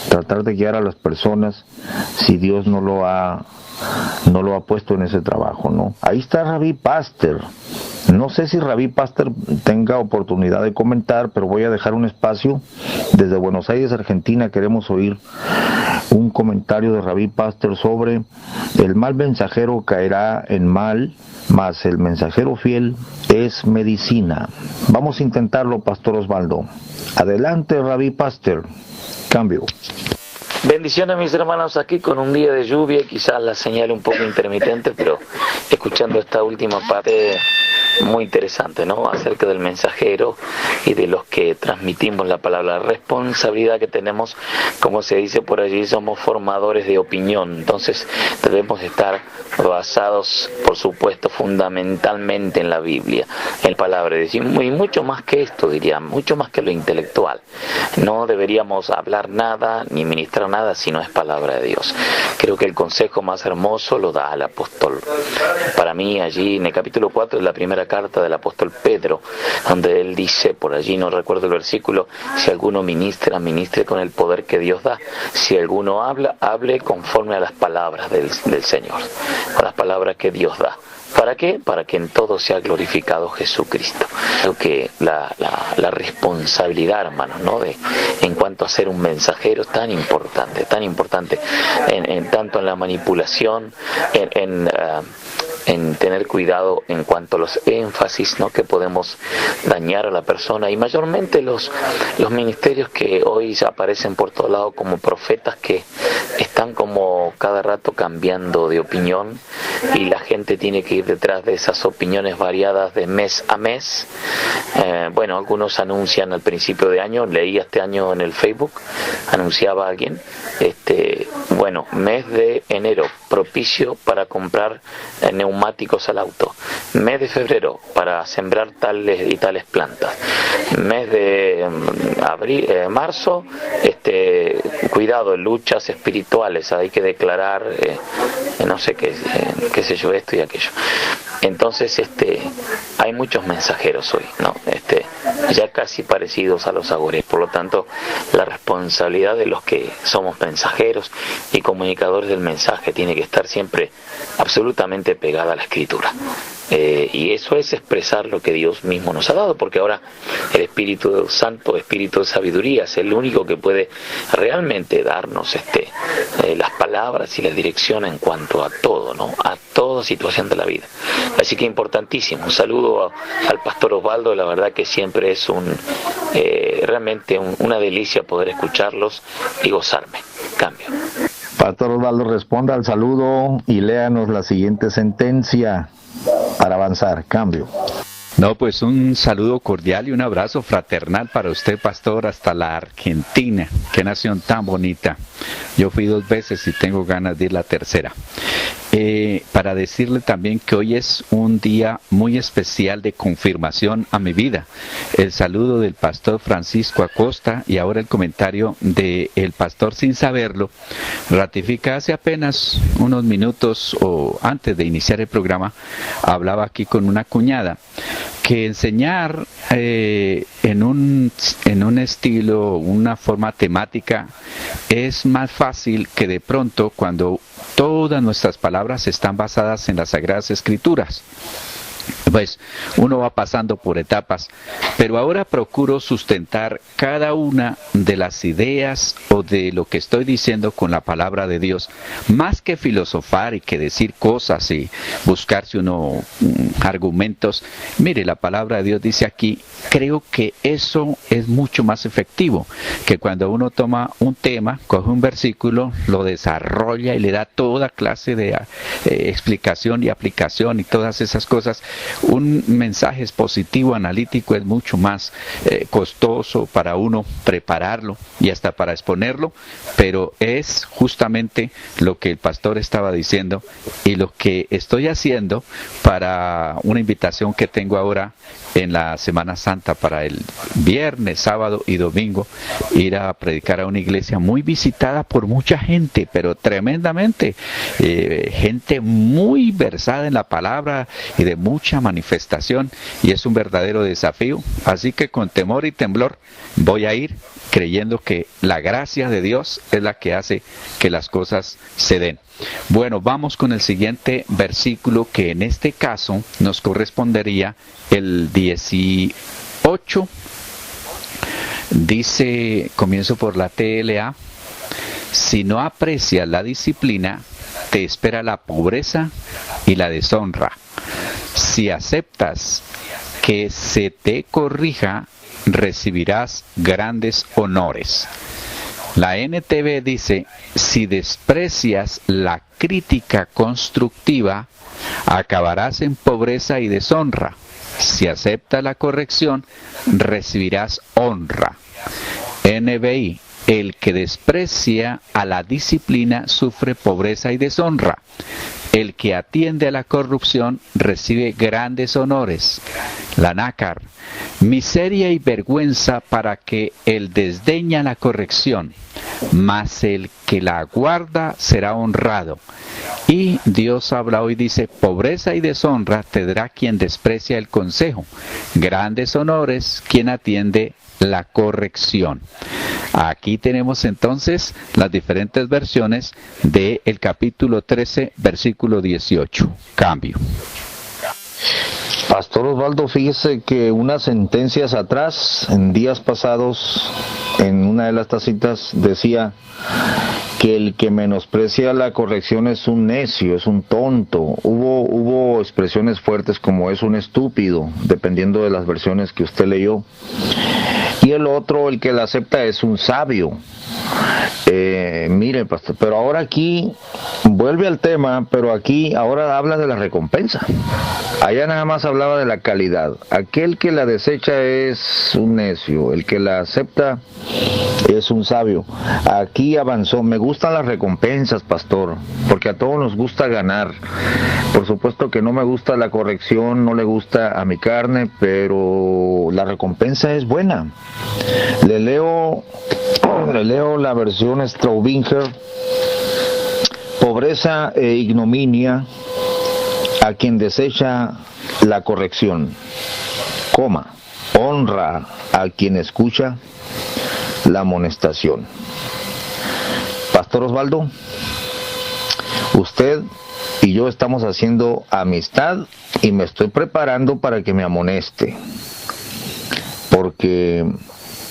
tratar de guiar a las personas si Dios no lo ha puesto en ese trabajo, ¿no? Ahí está Rabí Pastor. No sé si Rabí Pastor tenga oportunidad de comentar, pero voy a dejar un espacio. Desde Buenos Aires, Argentina, queremos oír un comentario de Rabí Pastor sobre: el mal mensajero caerá en mal, mas el mensajero fiel es medicina. Vamos a intentarlo, Pastor Osvaldo. Adelante, Rabí Pastor. Cambio. Bendiciones, mis hermanos, aquí con un día de lluvia, quizás la señal un poco intermitente, pero escuchando esta última parte muy interesante, ¿no? Acerca del mensajero y de los que transmitimos la palabra. La responsabilidad que tenemos, como se dice por allí, somos formadores de opinión. Entonces debemos estar basados, por supuesto, fundamentalmente en la Biblia, en la palabra de Dios, y mucho más que esto, diría, mucho más que lo intelectual. No deberíamos hablar nada ni ministrar nada si no es palabra de Dios. Creo que el consejo más hermoso lo da el apóstol. Para mí, allí en el capítulo 4 de la primera primera carta del apóstol Pedro, donde él dice, por allí no recuerdo el versículo, si alguno ministra, ministre con el poder que Dios da. Si alguno habla, hable conforme a las palabras del Señor, a las palabras que Dios da. ¿Para qué? Para que en todo sea glorificado Jesucristo. Creo que la responsabilidad, hermanos, ¿no? En cuanto a ser un mensajero es tan importante, tanto en la manipulación, en tener cuidado en cuanto a los énfasis, ¿no? Que podemos dañar a la persona, y mayormente los ministerios que hoy aparecen por todos lados como profetas, que están como cada rato cambiando de opinión, y la gente tiene que ir detrás de esas opiniones variadas de mes a mes. Bueno, algunos anuncian al principio de año, leí este año en el Facebook, anunciaba alguien, bueno, mes de enero, propicio para comprar neumáticos al auto. Mes de febrero, para sembrar tales y tales plantas. Mes de marzo, cuidado, luchas espirituales, hay que declarar, no sé qué sé yo, esto y aquello. Entonces, hay muchos mensajeros hoy, ¿no? Ya casi parecidos a los agores. Por lo tanto, la responsabilidad de los que somos mensajeros y comunicadores del mensaje tiene que estar siempre absolutamente pegada a la Escritura. Y eso es expresar lo que Dios mismo nos ha dado, porque ahora el Espíritu Santo, Espíritu de sabiduría, es el único que puede realmente darnos las palabras y la dirección en cuanto a todo, ¿no? A toda situación de la vida. Así que importantísimo. Un saludo al pastor Osvaldo. La verdad que siempre es realmente una delicia poder escucharlos y gozarme. Cambio. Pastor Osvaldo, responda al saludo y léanos la siguiente sentencia para avanzar. Cambio. No, pues un saludo cordial y un abrazo fraternal para usted, pastor, hasta la Argentina. Qué nación tan bonita. Yo fui 2 veces y tengo ganas de ir la tercera. Para decirle también que hoy es un día muy especial de confirmación a mi vida. El saludo del pastor Francisco Acosta y ahora el comentario del pastor Sin Saberlo ratifica. Hace apenas unos minutos o antes de iniciar el programa, hablaba aquí con una cuñada que enseñar en un estilo, una forma temática, es más fácil que de pronto cuando todas nuestras palabras están basadas en las Sagradas Escrituras. Pues uno va pasando por etapas, pero ahora procuro sustentar cada una de las ideas o de lo que estoy diciendo con la palabra de Dios, más que filosofar y que decir cosas y buscarse argumentos. Mire, la palabra de Dios dice aquí, creo que eso es mucho más efectivo, que cuando uno toma un tema, coge un versículo, lo desarrolla y le da toda clase de explicación y aplicación y todas esas cosas. Un mensaje expositivo, analítico, es mucho más costoso para uno prepararlo y hasta para exponerlo, pero es justamente lo que el pastor estaba diciendo y lo que estoy haciendo para una invitación que tengo ahora en la Semana Santa para el viernes, sábado y domingo, ir a predicar a una iglesia muy visitada por mucha gente, pero tremendamente, gente muy versada en la palabra y de mucha manifestación, y es un verdadero desafío. Así que con temor y temblor voy a ir, creyendo que la gracia de Dios es la que hace que las cosas se den. Bueno, vamos con el siguiente versículo, que en este caso nos correspondería el 18. Dice, comienzo por la TLA: si no aprecias la disciplina, te espera la pobreza y la deshonra. Si aceptas que se te corrija, recibirás grandes honores. La NTV dice: si desprecias la crítica constructiva, acabarás en pobreza y deshonra. Si aceptas la corrección, recibirás honra. NBI: el que desprecia a la disciplina sufre pobreza y deshonra. El que atiende a la corrupción recibe grandes honores. La nácar: miseria y vergüenza para que el desdeña la corrección, mas el que la guarda será honrado. Y Dios habla hoy, dice, pobreza y deshonra tendrá quien desprecia el consejo, grandes honores quien atiende la corrección. Aquí tenemos entonces las diferentes versiones del capítulo 13, versículo 18. Cambio. Pastor Osvaldo, fíjese que unas sentencias atrás, en días pasados, en una de las tacitas decía que el que menosprecia la corrección es un necio, es un tonto. Hubo expresiones fuertes como es un estúpido, dependiendo de las versiones que usted leyó. Y el otro, el que la acepta, es un sabio. Mire, pastor, pero ahora aquí vuelve al tema, pero aquí ahora habla de la recompensa. Allá nada más hablaba de la calidad. Aquel que la desecha es un necio, el que la acepta es un sabio. Aquí avanzó. Me gustan las recompensas, pastor, porque a todos nos gusta ganar. Por supuesto que no me gusta la corrección, no le gusta a mi carne, pero la recompensa es buena. Le leo la versión Straubinger. Pobreza e ignominia a quien desecha la corrección, honra a quien escucha la amonestación. Pastor Osvaldo, usted y yo estamos haciendo amistad y me estoy preparando para que me amoneste, porque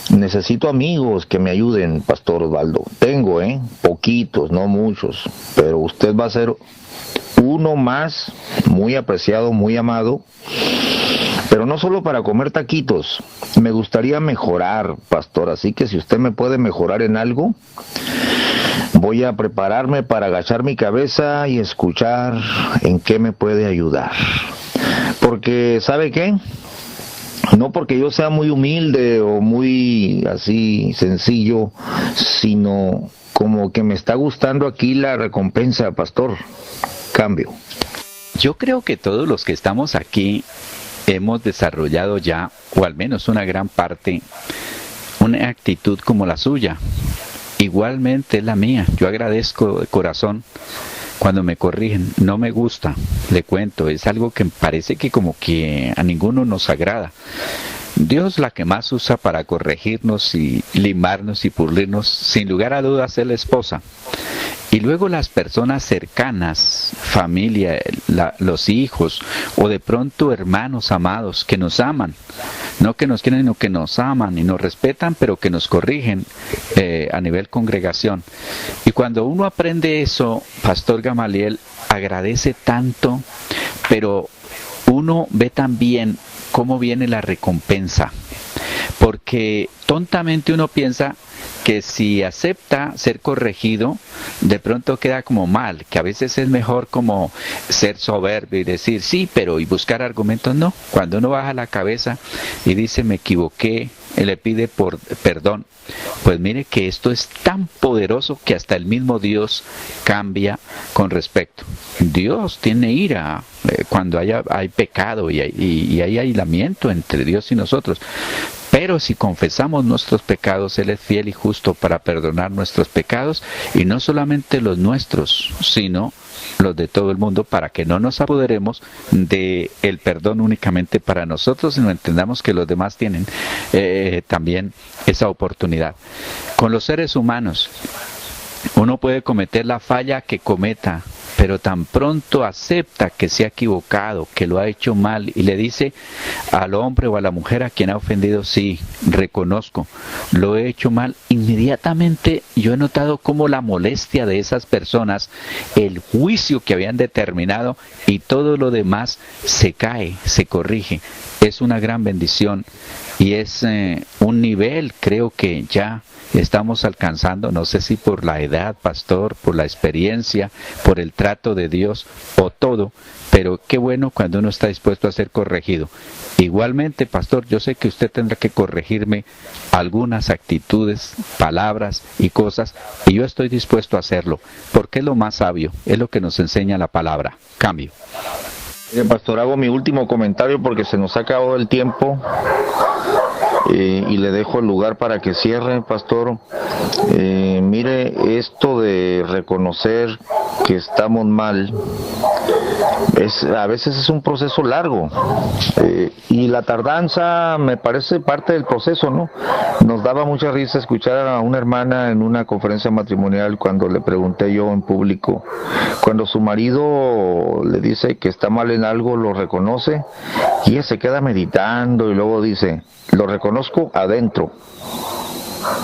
necesito amigos que me ayuden, Pastor Osvaldo. Tengo, poquitos, no muchos, pero usted va a ser uno más, muy apreciado, muy amado, pero no solo para comer taquitos. Me gustaría mejorar, pastor, así que si usted me puede mejorar en algo, voy a prepararme para agachar mi cabeza y escuchar en qué me puede ayudar. Porque, ¿sabe qué? No porque yo sea muy humilde o muy así sencillo, sino como que me está gustando aquí la recompensa, pastor. Cambio. Yo creo que todos los que estamos aquí hemos desarrollado ya, o al menos una gran parte, una actitud como la suya. Igualmente es la mía. Yo agradezco de corazón cuando me corrigen. No me gusta, le cuento, es algo que parece que como que a ninguno nos agrada. Dios la que más usa para corregirnos y limarnos y pulirnos, sin lugar a dudas, es la esposa. Y luego las personas cercanas, familia, los hijos, o de pronto hermanos amados que nos aman. No que nos quieren, sino que nos aman y nos respetan, pero que nos corrigen a nivel congregación. Y cuando uno aprende eso, Pastor Gamaliel, agradece tanto, pero uno ve también cómo viene la recompensa. Porque tontamente uno piensa que si acepta ser corregido, de pronto queda como mal, que a veces es mejor como ser soberbio y decir sí, pero y buscar argumentos. No, cuando uno baja la cabeza y dice me equivoqué, le pide perdón, pues mire que esto es tan poderoso que hasta el mismo Dios cambia con respecto. Dios tiene ira cuando hay pecado y hay aislamiento entre Dios y nosotros. Pero si confesamos nuestros pecados, Él es fiel y justo para perdonar nuestros pecados, y no solamente los nuestros, sino los de todo el mundo, para que no nos apoderemos de el perdón únicamente para nosotros, sino entendamos que los demás tienen también esa oportunidad. Con los seres humanos, uno puede cometer la falla que cometa, pero tan pronto acepta que se ha equivocado, que lo ha hecho mal, y le dice al hombre o a la mujer a quien ha ofendido, sí, reconozco, lo he hecho mal, inmediatamente yo he notado cómo la molestia de esas personas, el juicio que habían determinado y todo lo demás se cae, se corrige. Es una gran bendición y es un nivel, creo que ya estamos alcanzando, no sé si por la edad, pastor, por la experiencia, por el trato de Dios o todo, pero qué bueno cuando uno está dispuesto a ser corregido. Igualmente, pastor, yo sé que usted tendrá que corregirme algunas actitudes, palabras y cosas, y yo estoy dispuesto a hacerlo, porque es lo más sabio, es lo que nos enseña la palabra. Cambio. Pastor, hago mi último comentario porque se nos ha acabado el tiempo. Y le dejo el lugar para que cierre, pastor. Mire, esto de reconocer que estamos mal, a veces es un proceso largo, y la tardanza me parece parte del proceso, ¿no? Nos daba mucha risa escuchar a una hermana en una conferencia matrimonial cuando le pregunté yo en público, cuando su marido le dice que está mal en algo, lo reconoce, y ella se queda meditando y luego dice, lo reconozco adentro,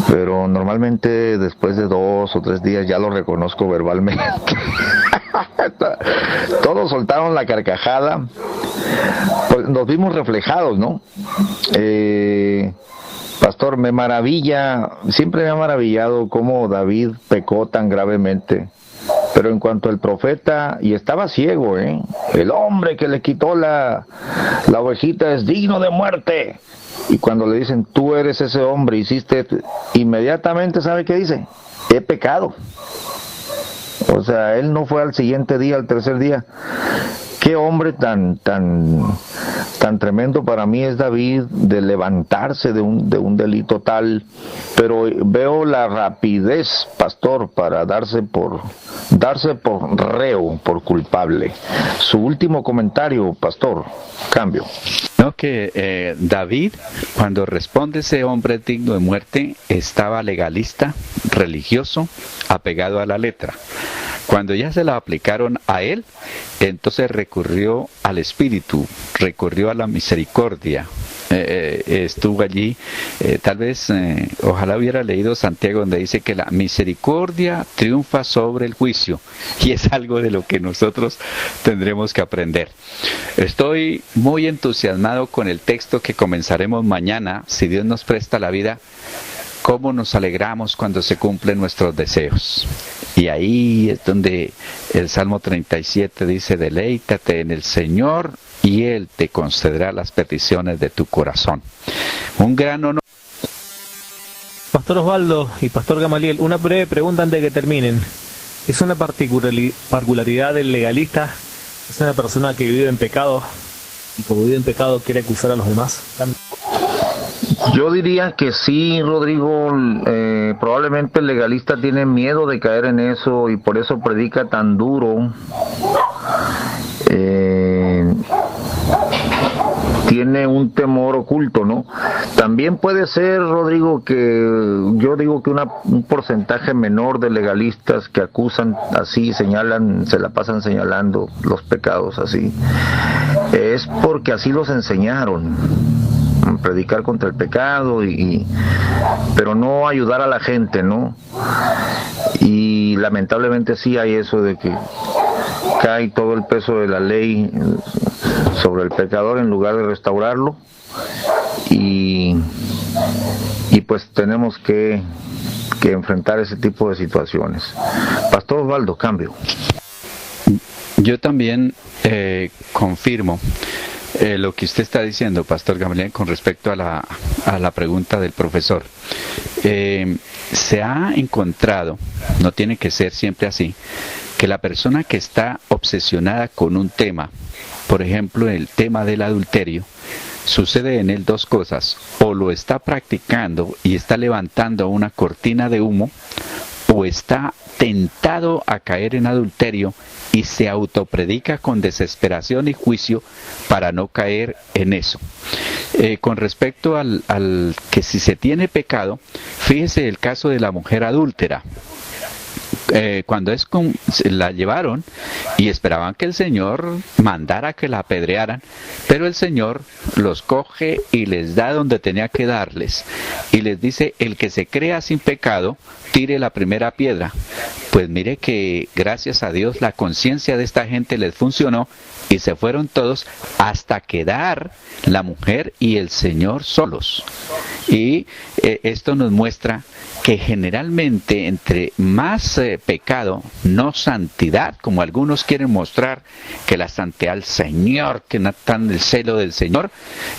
pero normalmente después de 2 o 3 días ya lo reconozco verbalmente. Todos soltaron la carcajada, pues nos vimos reflejados, ¿no? Pastor, siempre me ha maravillado cómo David pecó tan gravemente, pero en cuanto al profeta, y estaba ciego, el hombre que le quitó la ovejita es digno de muerte. Y cuando le dicen, tú eres ese hombre, inmediatamente, ¿sabe qué dice? He pecado. O sea, él no fue al siguiente día, al tercer día. Qué hombre tan tremendo para mí es David, de levantarse de un delito tal, pero veo la rapidez, pastor, para darse por reo, por culpable. Su último comentario, pastor, cambio. No, que David, cuando responde ese hombre digno de muerte, estaba legalista, religioso, apegado a la letra. Cuando ya se la aplicaron a él, entonces recurrió al Espíritu, recurrió a la misericordia. Estuvo allí, tal vez, ojalá hubiera leído Santiago, donde dice que la misericordia triunfa sobre el juicio, y es algo de lo que nosotros tendremos que aprender. Estoy muy entusiasmado con el texto que comenzaremos mañana, si Dios nos presta la vida. Cómo nos alegramos cuando se cumplen nuestros deseos. Y ahí es donde el Salmo 37 dice, deleítate en el Señor y Él te concederá las peticiones de tu corazón. Un gran honor. Pastor Osvaldo y Pastor Gamaliel, una breve pregunta antes de que terminen. ¿Es una particularidad del legalista? ¿Es una persona que vive en pecado y como vive en pecado quiere acusar a los demás? Yo diría que sí, Rodrigo. Probablemente el legalista tiene miedo de caer en eso y por eso predica tan duro. Tiene un temor oculto, ¿no? También puede ser, Rodrigo, que yo digo que un porcentaje menor de legalistas que acusan así, señalan, se la pasan señalando los pecados así, es porque así los enseñaron, predicar contra el pecado, pero no ayudar a la gente, ¿no? Y lamentablemente sí hay eso de que cae todo el peso de la ley sobre el pecador en lugar de restaurarlo, y pues tenemos que enfrentar ese tipo de situaciones. Pastor Osvaldo, cambio. Yo también confirmo lo que usted está diciendo, Pastor Gamaliel, con respecto a la pregunta del profesor. Se ha encontrado, no tiene que ser siempre así, que la persona que está obsesionada con un tema, por ejemplo el tema del adulterio, sucede en él dos cosas: o lo está practicando y está levantando una cortina de humo, o está tentado a caer en adulterio y se autopredica con desesperación y juicio para no caer en eso. Con respecto al que si se tiene pecado, fíjese el caso de la mujer adúltera. Cuando la llevaron y esperaban que el Señor mandara que la apedrearan, pero el Señor los coge y les da donde tenía que darles, y les dice: el que se crea sin pecado, tire la primera piedra. Pues mire que gracias a Dios la conciencia de esta gente les funcionó y se fueron todos hasta quedar la mujer y el Señor solos. Y esto nos muestra que generalmente entre más pecado, no santidad, como algunos quieren mostrar que la santidad del Señor, que no están el celo del Señor,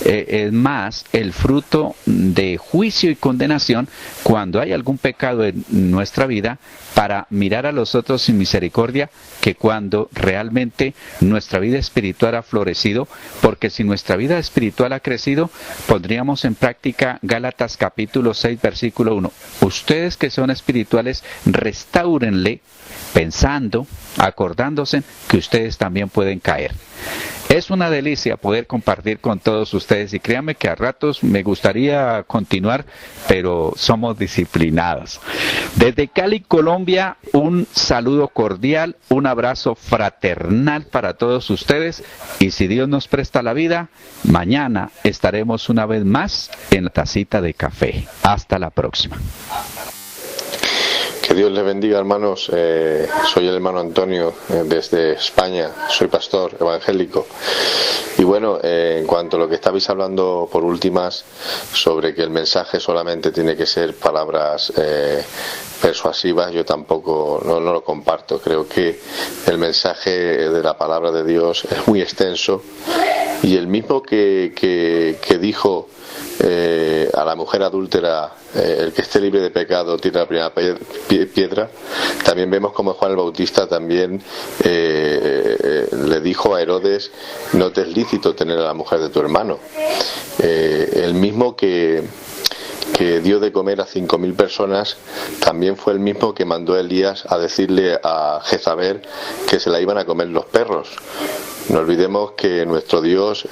es más el fruto de juicio y condenación cuando hay algún pecado en nuestra vida, para mirar a los otros sin misericordia, que cuando realmente nuestra vida espiritual ha florecido, porque si nuestra vida espiritual ha crecido, pondríamos en práctica Gálatas capítulo 6 versículo 1. Ustedes que son espirituales, restáurenle pensando, acordándose que ustedes también pueden caer. Es una delicia poder compartir con todos ustedes y créanme que a ratos me gustaría continuar, pero somos disciplinados. Desde Cali, Colombia, un saludo cordial, un abrazo fraternal para todos ustedes y si Dios nos presta la vida, mañana estaremos una vez más en la tacita de café. Hasta la próxima. Que Dios les bendiga, hermanos. Soy el hermano Antonio desde España, soy pastor evangélico. Y bueno, en cuanto a lo que estabais hablando por últimas, sobre que el mensaje solamente tiene que ser palabras persuasivas, yo tampoco no lo comparto. Creo que el mensaje de la palabra de Dios es muy extenso y el mismo que dijo a la mujer adúltera, el que esté libre de pecado tira la primera piedra, también vemos como Juan el Bautista también le dijo a Herodes: no te es lícito tener a la mujer de tu hermano. El mismo que dio de comer a 5.000 personas también fue el mismo que mandó a Elías a decirle a Jezabel que se la iban a comer los perros. No olvidemos que nuestro Dios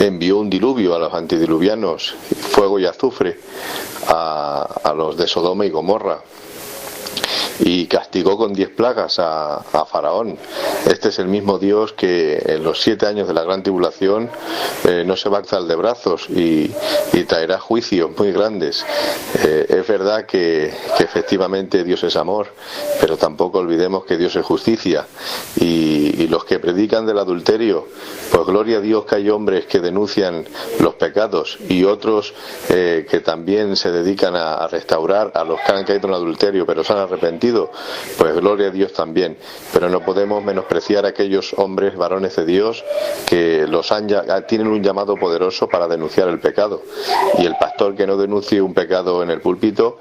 envió un diluvio a los antediluvianos, fuego y azufre, a los de Sodoma y Gomorra, y castigó con 10 plagas a Faraón. Este es el mismo Dios que en los 7 años de la gran tribulación no se va a alzar de brazos y traerá juicios muy grandes. Es verdad que efectivamente Dios es amor, pero tampoco olvidemos que Dios es justicia, y los que predican del adulterio, pues gloria a Dios que hay hombres que denuncian los pecados y otros que también se dedican a restaurar a los que han caído en adulterio pero se han arrepentido, pues gloria a Dios también. Pero no podemos menospreciar a aquellos hombres, varones de Dios, que tienen un llamado poderoso para denunciar el pecado, y el pastor que no denuncie un pecado en el púlpito,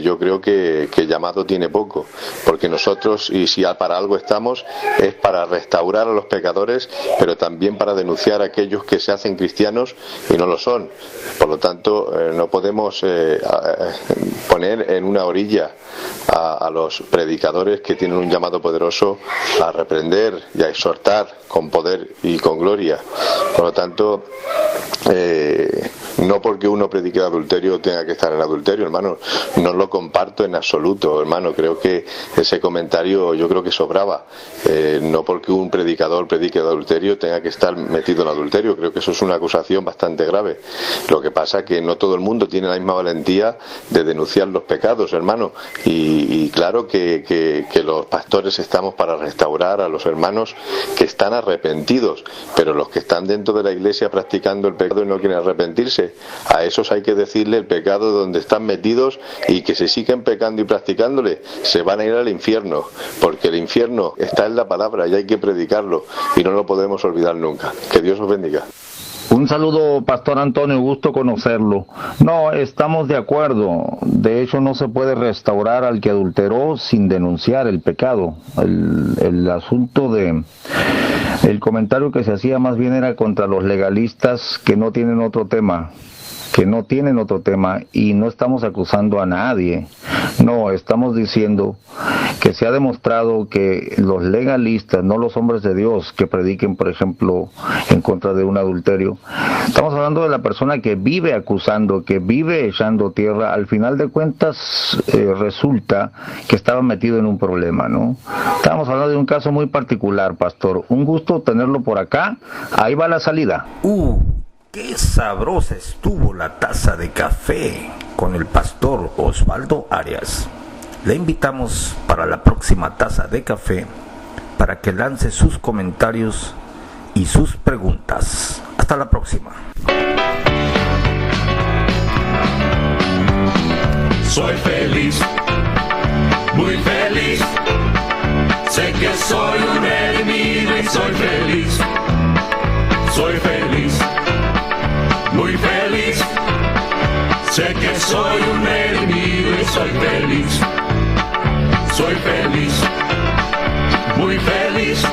yo creo que llamado tiene poco, porque nosotros, y si para algo estamos, es para restaurar a los pecadores, pero también para denunciar a aquellos que se hacen cristianos y no lo son. Por lo tanto, no podemos poner en una orilla a los predicadores que tienen un llamado poderoso a reprender y a exhortar con poder y con gloria. Por lo tanto, no porque uno predique el adulterio tenga que estar en adulterio, hermano. No lo comparto en absoluto, hermano. Creo que ese comentario yo creo que sobraba. No porque un predicador predique el adulterio tenga que estar metido en adulterio. Creo que eso es una acusación bastante grave. Lo que pasa es que no todo el mundo tiene la misma valentía de denunciar los pecados, hermano. Y claro que los pastores estamos para restaurar a los hermanos que están arrepentidos, pero los que están dentro de la iglesia practicando el pecado y no quieren arrepentirse, a esos hay que decirle el pecado donde están metidos, y que se siguen pecando y practicándole se van a ir al infierno, porque el infierno está en la palabra y hay que predicarlo, y no lo podemos olvidar nunca. Que Dios os bendiga. Un saludo, Pastor Antonio, gusto conocerlo. No, estamos de acuerdo. De hecho, no se puede restaurar al que adulteró sin denunciar el pecado. El asunto el comentario que se hacía más bien era contra los legalistas que no tienen otro tema. Y no estamos acusando a nadie. No, estamos diciendo que se ha demostrado que los legalistas, no los hombres de Dios que prediquen, por ejemplo, en contra de un adulterio, estamos hablando de la persona que vive acusando, que vive echando tierra. Al final de cuentas resulta que estaba metido en un problema, ¿no? Estamos hablando de un caso muy particular, pastor. Un gusto tenerlo por acá. Ahí va la salida. Qué sabrosa estuvo la taza de café con el pastor Osvaldo Arias. Le invitamos para la próxima taza de café para que lance sus comentarios y sus preguntas. Hasta la próxima. Soy feliz, muy feliz. Sé que soy un enemigo y soy feliz. Soy feliz, muy feliz. Sé que soy un enemigo y soy feliz. Soy feliz, muy feliz.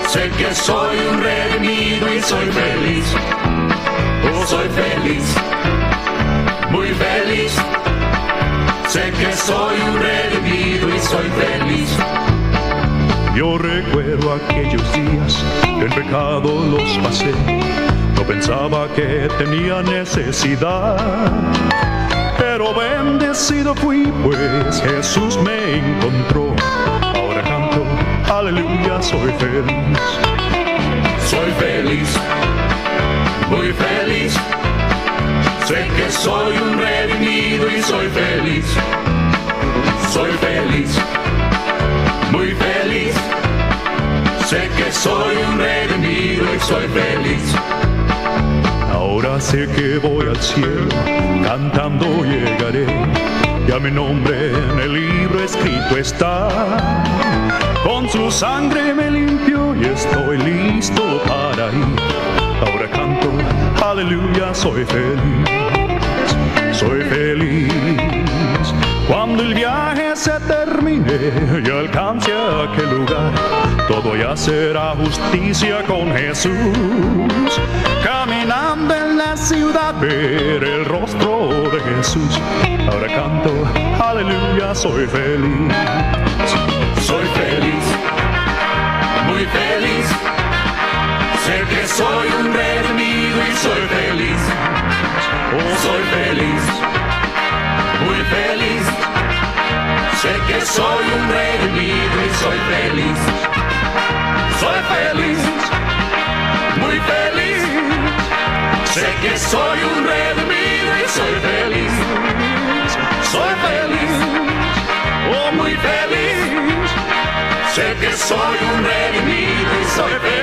Sé que soy un redimido y soy feliz. Oh, soy feliz, muy feliz. sé que soy un redimido y soy feliz. Yo recuerdo aquellos días, el pecado los pasé, no pensaba que tenía necesidad, pero bendecido fui, pues Jesús me encontró. Ahora canto, aleluya, soy feliz. Soy feliz, muy feliz, sé que soy un redimido y soy feliz. Soy feliz, muy feliz, sé que soy un redimido y soy feliz. Ahora sé que voy al cielo, cantando llegaré, ya mi nombre en el libro escrito está. Con su sangre me limpió y estoy listo para ir. Ahora canto, aleluya, soy feliz. Soy feliz cuando el viaje se termine y alcance aquel lugar. Todo ya será justicia con Jesús. Caminando en la ciudad, ver el rostro de Jesús. Ahora canto, aleluya, soy feliz. Soy feliz, muy feliz, sé que soy un redimido y soy feliz. Soy feliz, muy feliz, sé que soy un redimido y soy feliz. Soy feliz, muy feliz, sé que soy un redimido y soy feliz. Soy feliz, oh muy feliz, sé que soy un redimido y soy feliz.